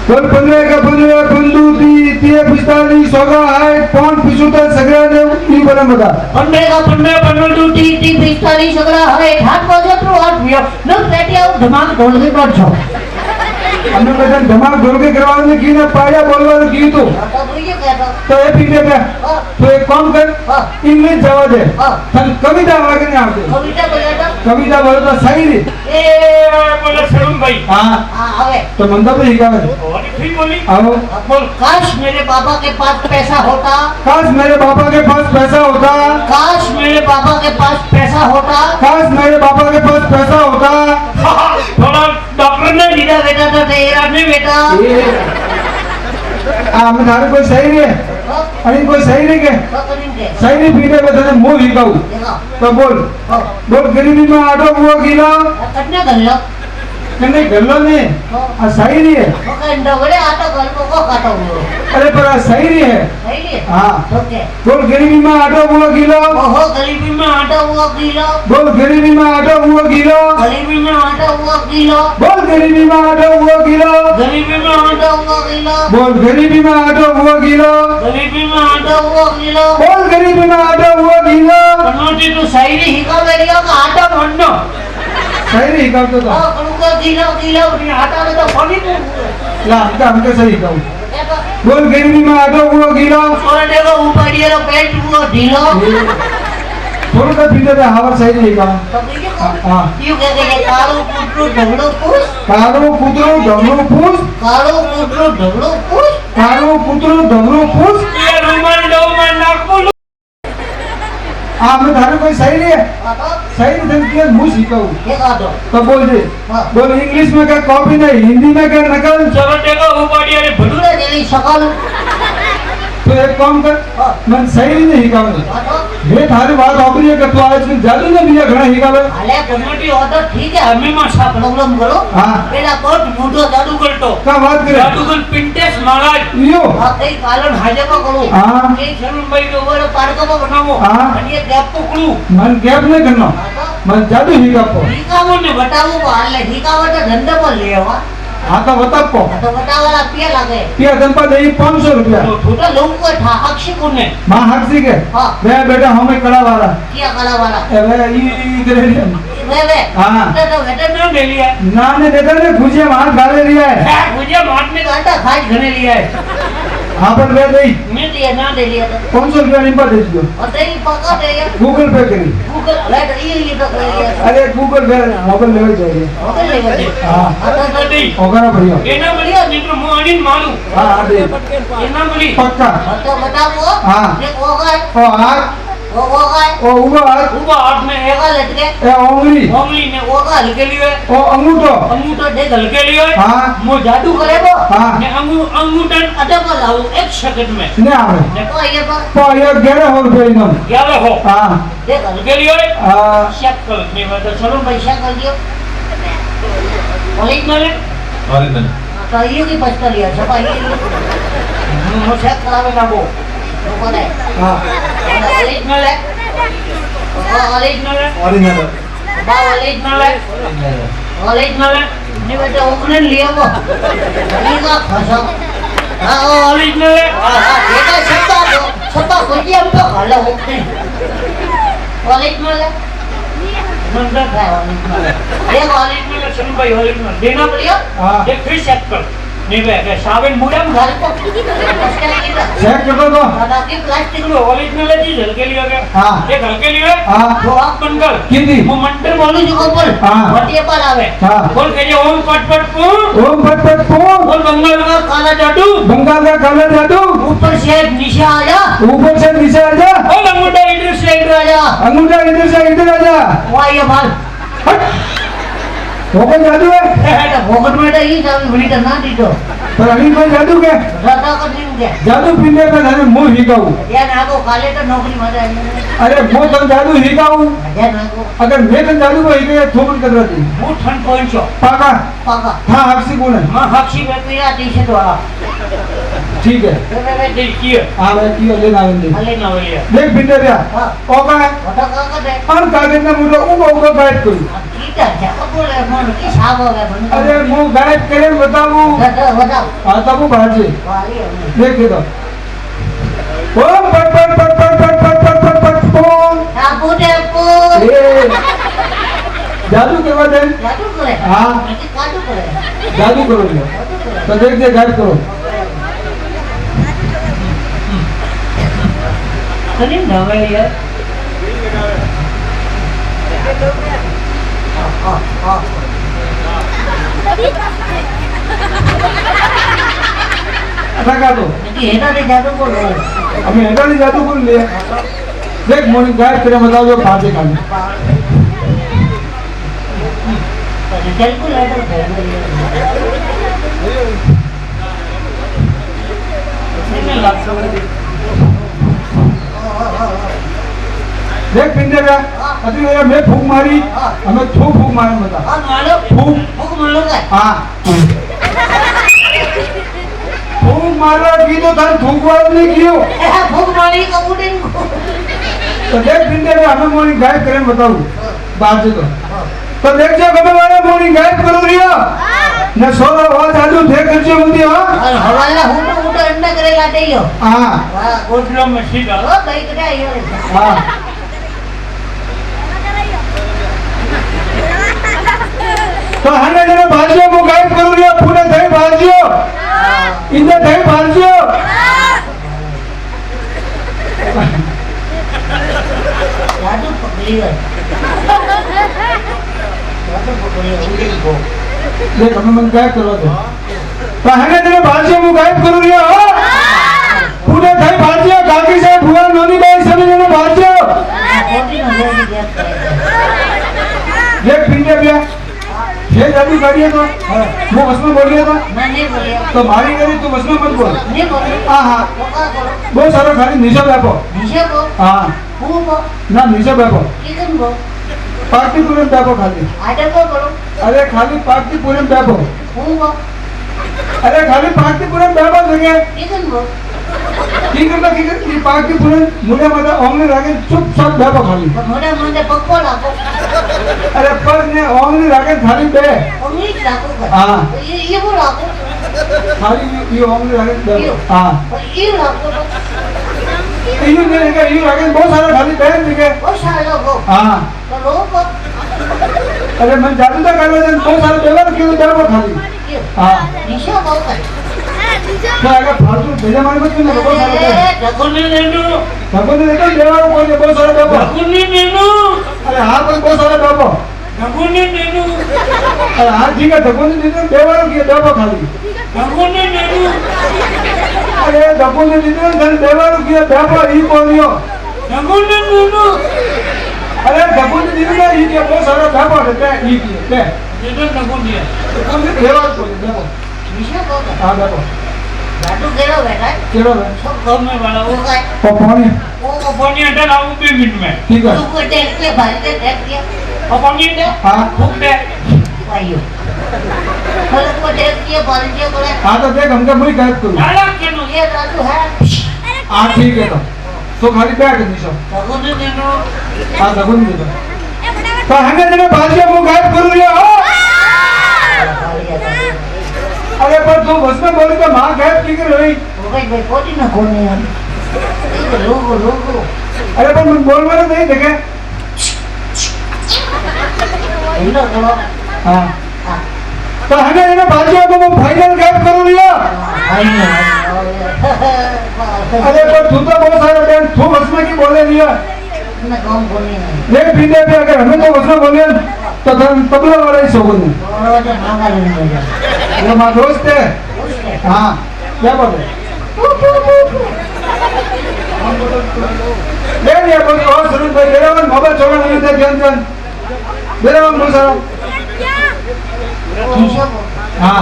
बोल 15 का 15 बंधु ती 45 सोगा है कौन पिछुता सगरा ने ई बोला मदा 15 का 15 बन्नुटी टी 45 સગડા હવે ઠાઠ વાગે તો આઠ વ્યો ન પેટી આવ ધમાક ઢોલકી પર છો हमने बदन धमाक ढोल के करवाने की ना पाया बोलवा की तो તો બોલીએ કહેતો तो ये पीने पे હા तो एक काम कर હા इंग्लिश जवा दे હા थन कविता आगे नहीं आते કવિતા બોલ્યા कविता बोलो तो सही रे એ બોલે સરુણભાઈ हाँ હા હવે तो मंदा पे हिकावे और फिर बोली आओ बोल काश मेरे पापा के पास पैसा होता काश मेरे पापा के पास पैसा होता काश मेरे पापा के पास पैसा होता काश मेरे पापा के पास पैसा होता થોડા ડોક્ટર ને मेरा बेटा तो तेरा नहीं बेटा हमें थारे कोई सही नहीं है हाँ, अरे कोई सही नहीं के तो करेंगे सही नहीं पीने पे तने मुंह हिकाऊ देखो तो बोल हाँ, बोल गरीबी में आटो हुआ गीला कितना कर लो कने गल्लो नहीं हाँ, आ सही नहीं है वो कहने बड़े आटा घर को काटो वो अरे पर आ सही नहीं है सही है हाँ ओके बोल गरीबी में आटो हुआ गीला ओहो गरीबी में आटा हुआ किलो बोल गरीबी में आटो हुआ गीला गरीबी में आटा हुआ किलो बोल गरीबी में आटो हुआ गीला गरीबी में आटा हुआ किलो बोल गरीबी में आटो हुआ गीला गरीबी में आटा हुआ किलो बोल गरीबी में आटो हुआ गीला बन्नोटी तू शायरी हिका मेरी का आटा बननो सही नहीं हिकाऊ तो हाँ करूँगा किलो किलो नहीं आटा में तो फनी को ला हमका सही हिकाऊ बोल गरीबी में आटो हुआ गीला और देखो ऊपर ये लो पेट हुआ ढीलो थोड़ा सा पीते थे हवा सही नहीं हिकाऊ तो ये हाँ क्यों कहते हैं कालो कुटरू ढगड़ो पूछ कारो कुतरो ढगलो फूस कालो कुटरू ढगड़ो पूछ कारो कुतरो ढगलो फूस એ રૂમાલ ડોમાલ નાખ બોલું आ मैं थारे कोई सही नहीं है आता सही नहीं थे कि मुंह हिकाऊ ये का दो तो बोल दे हाँ। बोल इंग्लिश में क्या कॉपी नहीं हिंदी में क्या नकल ચલો ટેકો ઉપાડી અરે ભડું पूरा जली सकाल तो एक काम कर हाँ। मैं सही नहीं हिकाऊ आता ये थारी बात होती है कि तू आज जादू ने बिया घना हिकावे अले बन्नोटी हो तो ठीक है हमें में सा प्रॉब्लम करो हाँ। पेला कोट मोटो जादू करतो क्या बात करे જાદુગર પિન્ટેસ મહારાજ यो हाँ कई कालन हाजे को करो हाँ। कई शरणભાઈ के ऊपर पार्क को बनावो हाँ। और ये गैप पकड़ू मन गैप नहीं करना आता मन जादू हिकापो हिकावो ने बतावो को हाले हिकावो तो धंधे पर ले आवा हाँ तो बता को तो बतावाला पिया लागे पिया दंपा दे 500 रुपया छोटा लोग को था अक्षय को ने मां हक्सी के हाँ। वे बेटा हमें कड़ा वाला किया कला वाला ए वे ई करे वे हाँ। तो वेटर ना ले लिया ना ने देता ने भुजिया हाथ गाले लिया है मुझे मार में घंटा खाज घने लिया है हाँ पर वे दे मैं दिया ना ले लिया तो 500 रुपया निपा दे दियो और तेरी पका दे यार गूगल पे करी गूगल राइट ये तो कर लिया अरे गूगल पे मोबाइल ले जाइए गूगल ले गए हाँ। आता तो होगा ना भैया એના મળ્યા મિત્રો હું આણીને મારું हाँ हाँ दे એના મળી पक्का तो बताओ हाँ। ये होगा ओ हाथ वो होगा ओ ऊपर हाथ ઉભા હાથ में होगा लटके ए उंगली ઓંગળી ને ઓગા હલકેલી હોય ओ अंगूठो અંગૂઠો દેખ હલકેલી હોય हाँ मो जादू करे वो हाँ ને અંગૂઠા अटक लाओ एक सेकंड में नहीं आवे देखो ये पर तो ये 11 रुपया इनाम ગયા હો हाँ देख હલકેલી હોય ચેક કર ને તો चलो पैसा कर दियो ओरिजिनल है तो ये की पस्ता लिया छपा ये मुझे करावे ना वो ऊपर है हाँ ओरिजिनल है ओरिजिनल है ओरिजिनल बा ओरिजिनल है ओरिजिनल है नहीं बेटा ओखने लिया वो ये का फंसा हाँ ઓરિજિનલ हाँ ये का छपा कोई हम तो खाला ओखने ओरिजिनल है नंबर है ओरिजिनल है એક ઓરિજિનલ શરણભાઈ ઓરિજિનલ દેના पड़ियो हाँ એક ફિર ચેક કર नहीं बे के साबन मुड़म घर को कसके कीड़ा चेक कर दो दादा की प्लास्टिक लो ओरिजिनल है जी हल्के लिए गया हाँ। ये हल्के लिए हाँ। तो आप बनकर कितनी वो मंत्र बोलू जो ऊपर हाँ। वटिया पर आवे हाँ। बोल के ओम पट पट पू ओम पट पट पू बोल बंगाल का काला जादू बंगाल का काला जादू ऊपर से नीचे आया ऊपर से नीचे आ जा बोल अंगूठा इधर से इधर आया अंगूठा इधर से इधर आ जा वहाँ ये बाल वो कौन जादू है भोगट में तो ये जावी बड़ी करना दी तो पर अभी कोई जादू के दादा का दिन के जादू पीने पे थाने मुंह हिकाऊ या ना को काले तो नौकरी में जाए अरे मो तो जादू हिकाऊ या ना को अगर मैं तो जादू को हिके थोपन कर रही वो ठन पॉइंट छो पाका पाका हाँ हक्सी कौन है मां हक्षी पे पीरा टी-शर्ट वाला ठीक है वे देखिए हाँ मैं कियो ले ना ले भले ना बोलिए देख पिंडे भैया हाँ। ओका है वटा का दे और कागज में मुझे उगा गायब करूँ कीटा क्या बोले मन की साब हो गया अरे मुंह गायब करे बताऊँ बता हाँ तब वो बाजे वाली है देख के तो ओम पट पट पट पट पट पट पट पट पट पोम आपू दे पू ए जादू के बाद है जादू करे हाँ जादू करे जादू करोगे तो देख दे गायब करो करीम नवे यार लगा दो ये ना दे जादू को लो हमें ऐसा नहीं जादू बोल लिया देख मोनी गायब करे बताओ जो बाजे खाने कैलकुलेटर देख पिंडे का अभी मेरा मैं फूक मारी हमें थूक फूक मारे बता हाँ मारो फूक फूक मारोगे हाँ फूक मारा की तो थाने थूक वाला नहीं कियो फूक मारी कबूतरी को तो देख पिंडे का हमें मोनी गायब करे बताओ बाजे तो देख जो कभी वाला मोनी गायब करो रियो न सोलो वो जादू थे करजे होती हो और हवाला हुटो अंडा करे लाटे यो हाँ वाह कोटलो में सीधा ओ भाई कटा यो हाँ तो हने जने भाजियो को गायब करो रियो पूरे थे भाजियो इधर थे भाजियो जादू पकड़ी है जादू पकड़ी है उड़ी को देख हमें मन गायब करो दे तो हने जने भाजियो को गायब करो रियो पूरे थे भाजियो काकी से भुआ नोनी भाई सभी जने भाजियो कोटी न ले दिया देख पिंडे भैया ये जादू करिए तो वो बस में बोलिए तो मैं नहीं बोलिया तो मारी करी तू बस में मत बोल नहीं बोली हाँ हाँ वो का करो बहुत सारा खाली नीचे बैठो नीचे को हाँ फूक को ना नीचे बैठो किचन को पार्टी पूरे में बैठो खाली आटे को करो अरे खाली पार्टी पूरे में बैठो फूक को अरे खाली पार्टी पूरे में बैठो जगह किचन को की करता ये पार्टी पूरे मुझे मतलब ओंगली रागे चुपचाप बैठो खाली मोटे मोटे पक्को लाको अरे पर ने ओंगली रागे खाली बे उंगली लाको कर हाँ ये वो लाको खाली ये ओंगली रागे बैठो हाँ और ये लाको ये नहीं का ये रागे बहुत सारा खाली बैठ जगह वो सारा को हाँ तो लोग को अरे मैं जादू तक कर लेकिन बहुत सारे बेवर क्यों बैठो खाली हाँ निशा को कर तो अगर फालतू भेजा मारे मत ना बहुत सारे बैठ रघुनी नेनु भगवान ने देखा देवा को कोई बहुत सारे बैठो रघुनी नेनु अरे हाँ कोई बहुत सारे बैठो रघुनी नेनु अरे हाँ ठीक है भगवान ने देखा देवा की बैठो खाली रघुनी नेनु अरे भगवान ने देखा धन देवा की बैठो ही बोलियो रघुनी नेनु अरे भगवान ने देखा ये के बहुत सारे बैठो रहते हैं ये की पे ये तो रघुनी है भगवान ने देवा को बैठो निशा को कर हाँ बैठो जादू केरो बैठा है चलो भाई सब घर में वाला वो का पानी वो पानी अंडा लाऊं 2 मिनट में ठीक है तू को देख के भाई के देख के और पानी दे हाँ फूक दे वायो कल को देख के भाई के बोले हाँ तो देख हमका मुझे गायब करूँ नाला केनु ये जादू है हाँ ठीक है तो खाली बैठ नहीं सब रघुनी नेनु हाँ भगवान ने देखा तो हमें जने बाजियों को गायब कर लिया हो अरे पर तू बस में बोली तो माँ गायब की कर रही वो भाई कोटी ना खोलने यार ये लोगो अरे पर मैं बोल वाला नहीं देखे इन्ना करो हाँ तो हमें એને ભાજ્યા को मैं फाइनल गायब करू लिया अरे पर तू तो बहुत सारा बेन तू बसने की बोले लिया मैं कौन बोलनी है एक बिंदे पे अगर हमें तो बसने बोले तो तबला वाला ही सोगन और जो मांगा लेने ये हमारा दोस्त है हाँ क्या बोले ले लिया बोल और सुन भाई मेरा मन मोबाइल छोड़ना नहीं था ध्यान ध्यान मेरा मन बोल सारा हाँ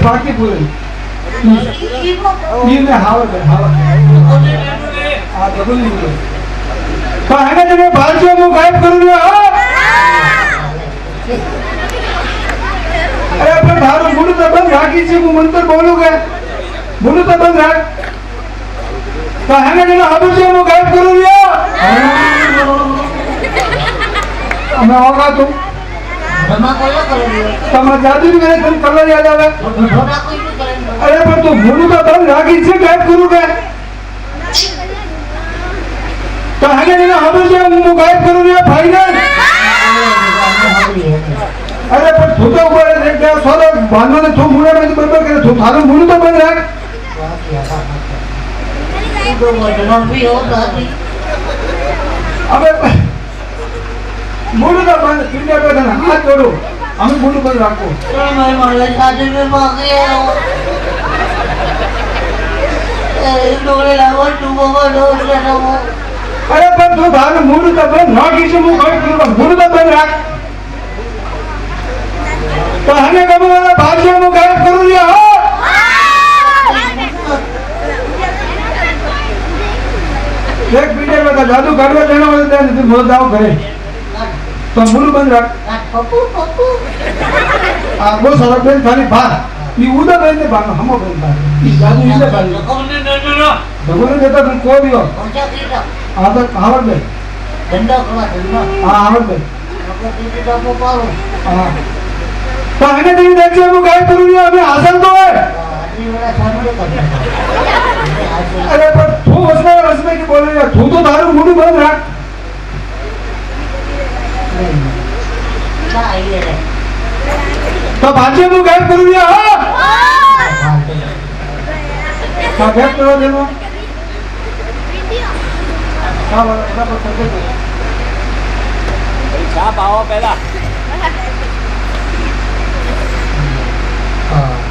बाकी पूरे ये में हवा हाँ डबल नहीं बोले तो है ना जब भारतीय मुंह गायब कर दिया अरे पर धारो मुंह तो बंद राखी से वो मंत्र बोलोगे मुंह तो बंद राख तो है ना जब भारतीय मुंह गायब कर दिया मैं होगा तुम जमा कोला करोगे તમારા જાદુ भी मेरे तुम कलर याद आवे थोड़ा कोई भी करेंगे अरे पर तू मुंह तो बंद राखी से गायब करोगे तो है ना जब भारतीय मुंह गायब कर दिया फाइनल अरे पर तू तो ऊपर देख जा सोदा बांधो ने तू मुंह में बंद करे तू थारो मुंह तो बंद रख तो वजन भी हो जाती अबे मुंह तो बंद पिंडे पे ना हाथ जोड़ो हमें मुंह बंद रखो तो मैं मारे शादी में भाग गया डोले लाओ तू बाबा डोले लाओ अरे पर तू थारो मुंह तो बंद ना किसी मुंह गायब करो मुंह तो बंद रख तो हमें कब वाला भाषा मुंह गायब कर दिया हो एक पिंडे में जादू करवा देना वाला नहीं तो बहुत दाव करे तो मुंह बंद रख पप्पू पप्पू वो सारा बेन खाली बात ये उधर रहने बानो हम बेन बात ये जादू इधर बानो कौन ने ना भगवान देता तुम को भी हो पहुंचा किया आधा हावर में धंधा करा धंधा हाँ हावर में अगर तुझे तो वो पारो हाँ तो हमें नहीं देखिए वो गायब करूँ नहीं हमें हासिल तो है आदमी वाला सामने करना अरे पर तू उसमें की बोल रही है तू तो दारू मुंह बंद रख क्या आइए रे तो भाषा मुंह गायब करूँ नहीं हाँ हाँ गायब करो देनो हाँ बड़ा बड़ा छाप आओ पहला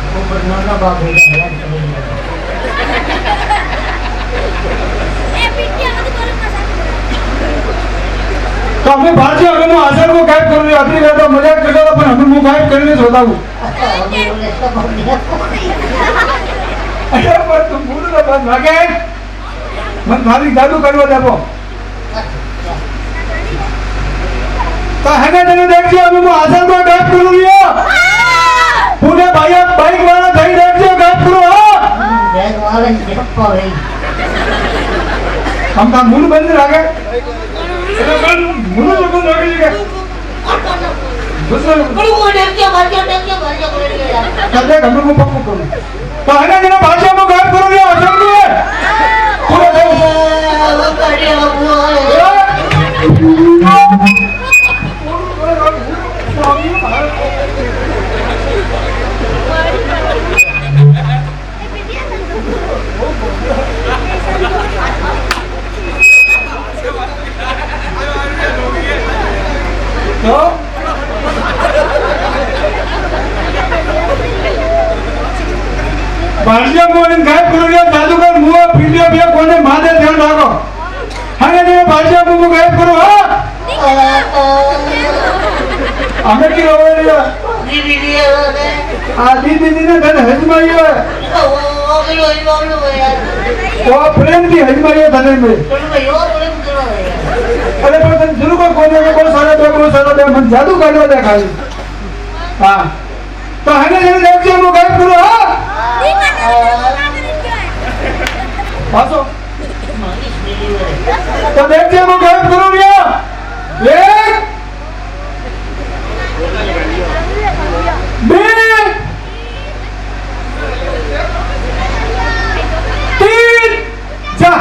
वो बनाना बाप है तो हमें भाषा अगर मैं आसर को गायब कर दिया अभी रहता मजाक करता था पर हमें मुंह गायब करने से होता हूँ अरे पर तुम मुंह तो बंद लगे मन खाली जादू करवा देखो तो है ना जने देखिए अभी मैं आसर को गायब कर दिया पूरे बाइक वाला सही देखिए गायब करो बैग वाले जब पड़े हम का मुंह बंद रखे मुंह तो बंद रखे दूसरे वो देख के भर के यार चल देख हम लोग पक्का करो तो है ना जने भाषा में गायब करो दिया आसर को पूरा वो करिए तो भाषा में गायब करो दिया जादूगर मुंह पीलिया भी कोने मादे ध्यान रखो हमें जने भाषा में मुंह गायब करो हाँ हमें की हो रही है आधी दीदी ने धन हजमाई है वो प्रेम की हजमाई है धने में अरे पर तुम शुरू को कोने में बहुत सारा बे मन जादू करवा दे खाली हाँ तो हमें जने देखिए वो गायब करो हाँ पासो तो देखिए वो गायब करो भैया एक तीन जा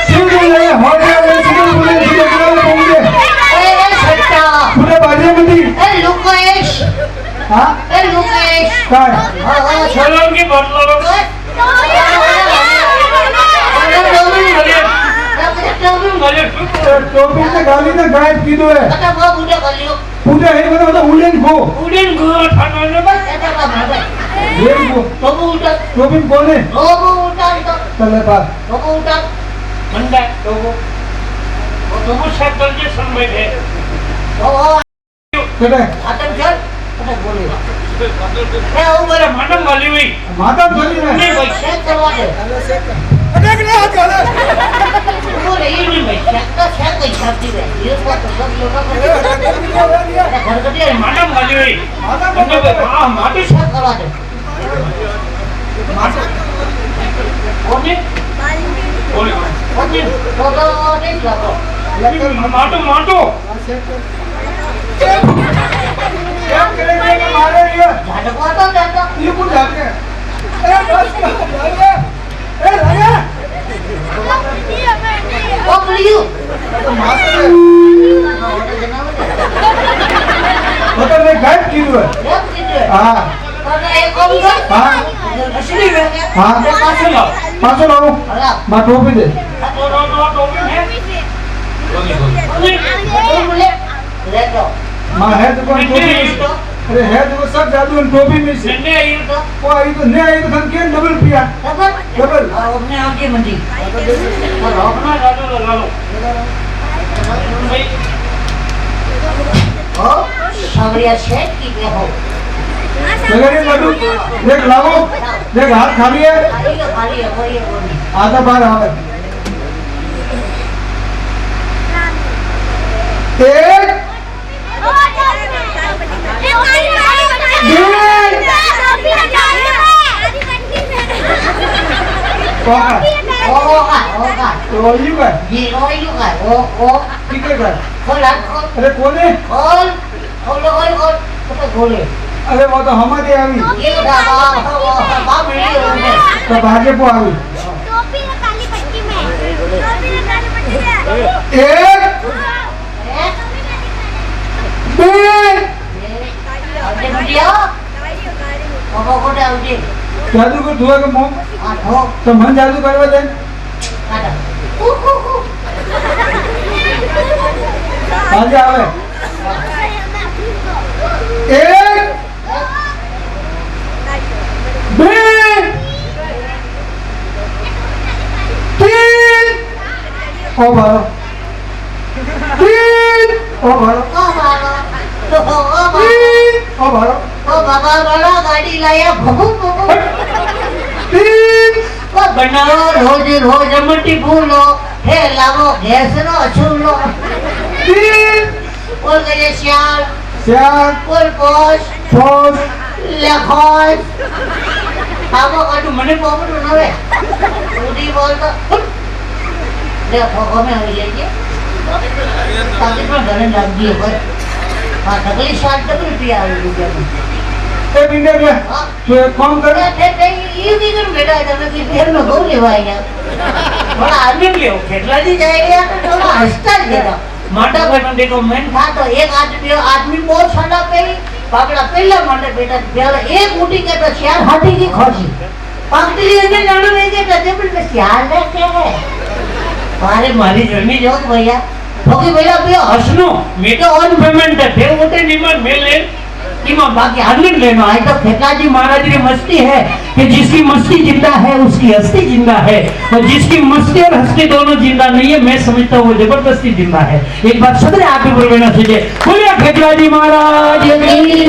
सीधे ले हॉटेल में सीधे पूरे पूरे पूरे पूरे ए सट्टा पूरे बाजे में थी ए लुक गए હા એ લોકેશ કાય હા છલન की बदलो ટોપી ને ગાલી ને ગાયબ કીધું હે પૂજે હે બધા ઉલેન ગો उड़न गुर ठानो ने बस લેન ગો ટોપી કોને તલે બા मंडा तो वो शक्ल के समय है કટે मैडम वाली हुई માતા જોઈ ને नहीं भाई चेक करवा दे बोले ये नहीं भाई चेक का चेक नहीं छापती है ये बात तो सब लोगों को घरगटी मैडम वाली हुई हाँ माटी चेक करवा दे कौन बोले तो नहीं लगो माटो माटो કેમ કરે છે મારે રે झटको तो देता ये कुछ जाके ए बस लागे ए लागे ओ प्रियो तो मास्टर तो मैं गायब कीधું है हां हां हां पास लो પાછો લાવો માં ટોપી દે टोपी है માં હે તો કોણ ટોપી अरे है तो सब जादू इन टोपी में से संडे आई तो वो आई तो नहीं आई तो खन के डबल पिया डबल अपने आगे मंडी और अपना गालो लगा लो भाई ओ सावरिया शेख की के हो लगा ये लड्डू देख लाओ देख हाथ खाली है खाली है कोई नहीं आधा बार आवे एक होगा तो यू का ये होगा ओ ठीक है खोला अरे कोने खोल खोल तो खोले अरे वो तो हमारे आवी ये बाप मिली तो भागे को आवी टोपी में काली पट्टी में टोपी में काली पट्टी में एक दो आगे बढ़िया को डाउटी जादू को धुआ के मुंह आठो तो मन जादू करवा दे काटा आगे आवे एक दो तीन ओ बारो तीन ओ बारो ओ बाबा तीन ओ बारो ओ बाबा वाला गाड़ी लाया भगो तीन ओ बनाओ रोज रोज मट्टी फूलो हे लावो गैस नो अछूलो तीन और गए श्याल चार और पोष पाँच लखोन आવો કાઢું મને પોપડું નવે ઉડી બોલતો લે ભગો મે આવી જાય તાકે પણ ઘરે લાગી હોય આ તકલી શાક તકલી પી આવી ગઈ ए बिंदे में तो एक काम कर ये भी कर बेटा તમે કે ફેર નો બહુ લેવા આયા થોડા આદમી લેવો કેટલાજી જાય ગયા તો થોડા હસતા જ ગયા माटा भाई देखो मैं था तो एक आदमी बहुत ठंडा पे पापड़ा पहला माटे बेटा पहला एक मुट्ठी के तो चार हाथी की खोजी पंक्ति ने जानो में के टेबल पे चार रखे है मारे मारी जमी जो भैया भोगी भैया भैया हसनो मैं तो ऑन पेमेंट है उठे निमन मेले कीमा बाकी आदमी लेना है तो खेतलाजी महाराज की मस्ती है कि जिसकी मस्ती जिंदा है उसकी हस्ती जिंदा है और जिसकी मस्ती और हस्ती दोनों जिंदा नहीं है मैं समझता हूँ वो जबरदस्ती जिंदा है एक बात सदरे आप भी बोलना चाहिए बोलिए खेतलाजी महाराज की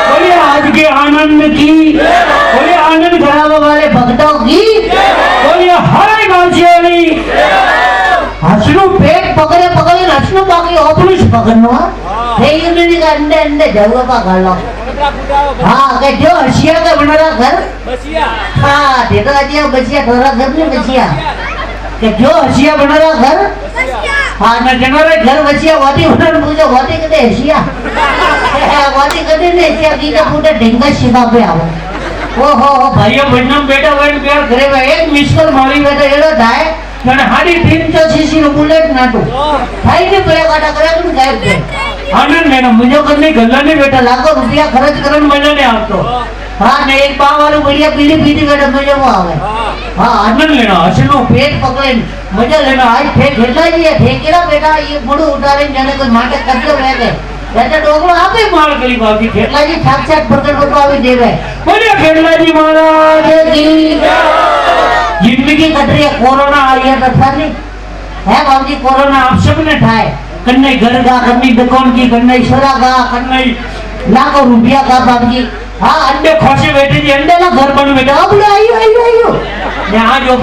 बोलिए आज के आनंद की बोलिए आनंद खराब वाले भक्तों की बोलिए हरे गांची हसनु पेट पकड़े पकड़े हसनु बाकी ऑपरेश पकड़ना है ये नहीं का अंडे अंडे जरूर पकड़ लो हाँ के जो हसिया का बना रहा घर बसिया हाँ दे तो अजिया बसिया थोड़ा घर में बसिया के जो हसिया बना रहा घर हाँ ना जनारे घर बसिया वाटी उधर मुझे वाटी कदे हसिया वाटी कदे ने हसिया की का पूरा ढेंगा शिवा पे आओ ओ हो भाइयों बहनों बेटा बहन प्यार करे भाई एक मिस्टर मारी बेटा एड़ो जाए मैंने हाड़ी 300 सीसी नो बुलेट नाटो भाई ने पेड़ा काटा करे तुम गायब थे આનંદ લેનો મુજો કરને ગલ્લા ને બેટા લાખો રૂપિયા ખર્ચ કરન મજા ને આવતો હા ને એક પા વાળું બઢિયા પીડી પીડી બેટા મજો આવે હા આનંદ લેનો હસનો પેટ પકડે મજા લેનો આજ ઠેક હેલા जी ઠેકેલા બેટા ये મોડું ઉતારે જાણે કોઈ માટે કરજો વેગે એટલે ડોગલો આપે માળ કરી બાકી ખેટલાજી સાક્ષાત પ્રગટ હોતો આવી દેવે બોલે ખેટલાજી મહારાજ की जिंदगी कटरी कोरोना आया था नहीं है बाबूजी कोरोना आप सब ने ठाए कन्ने घर का कन्ने दुकान की कन्ने सोरा का कन्ने लाखों रुपया का बाबूजी हाँ अंडे खोसे बैठे जी अंडे ना घर बन बैठा अब आइयो आइयो आइयो यहाँ जो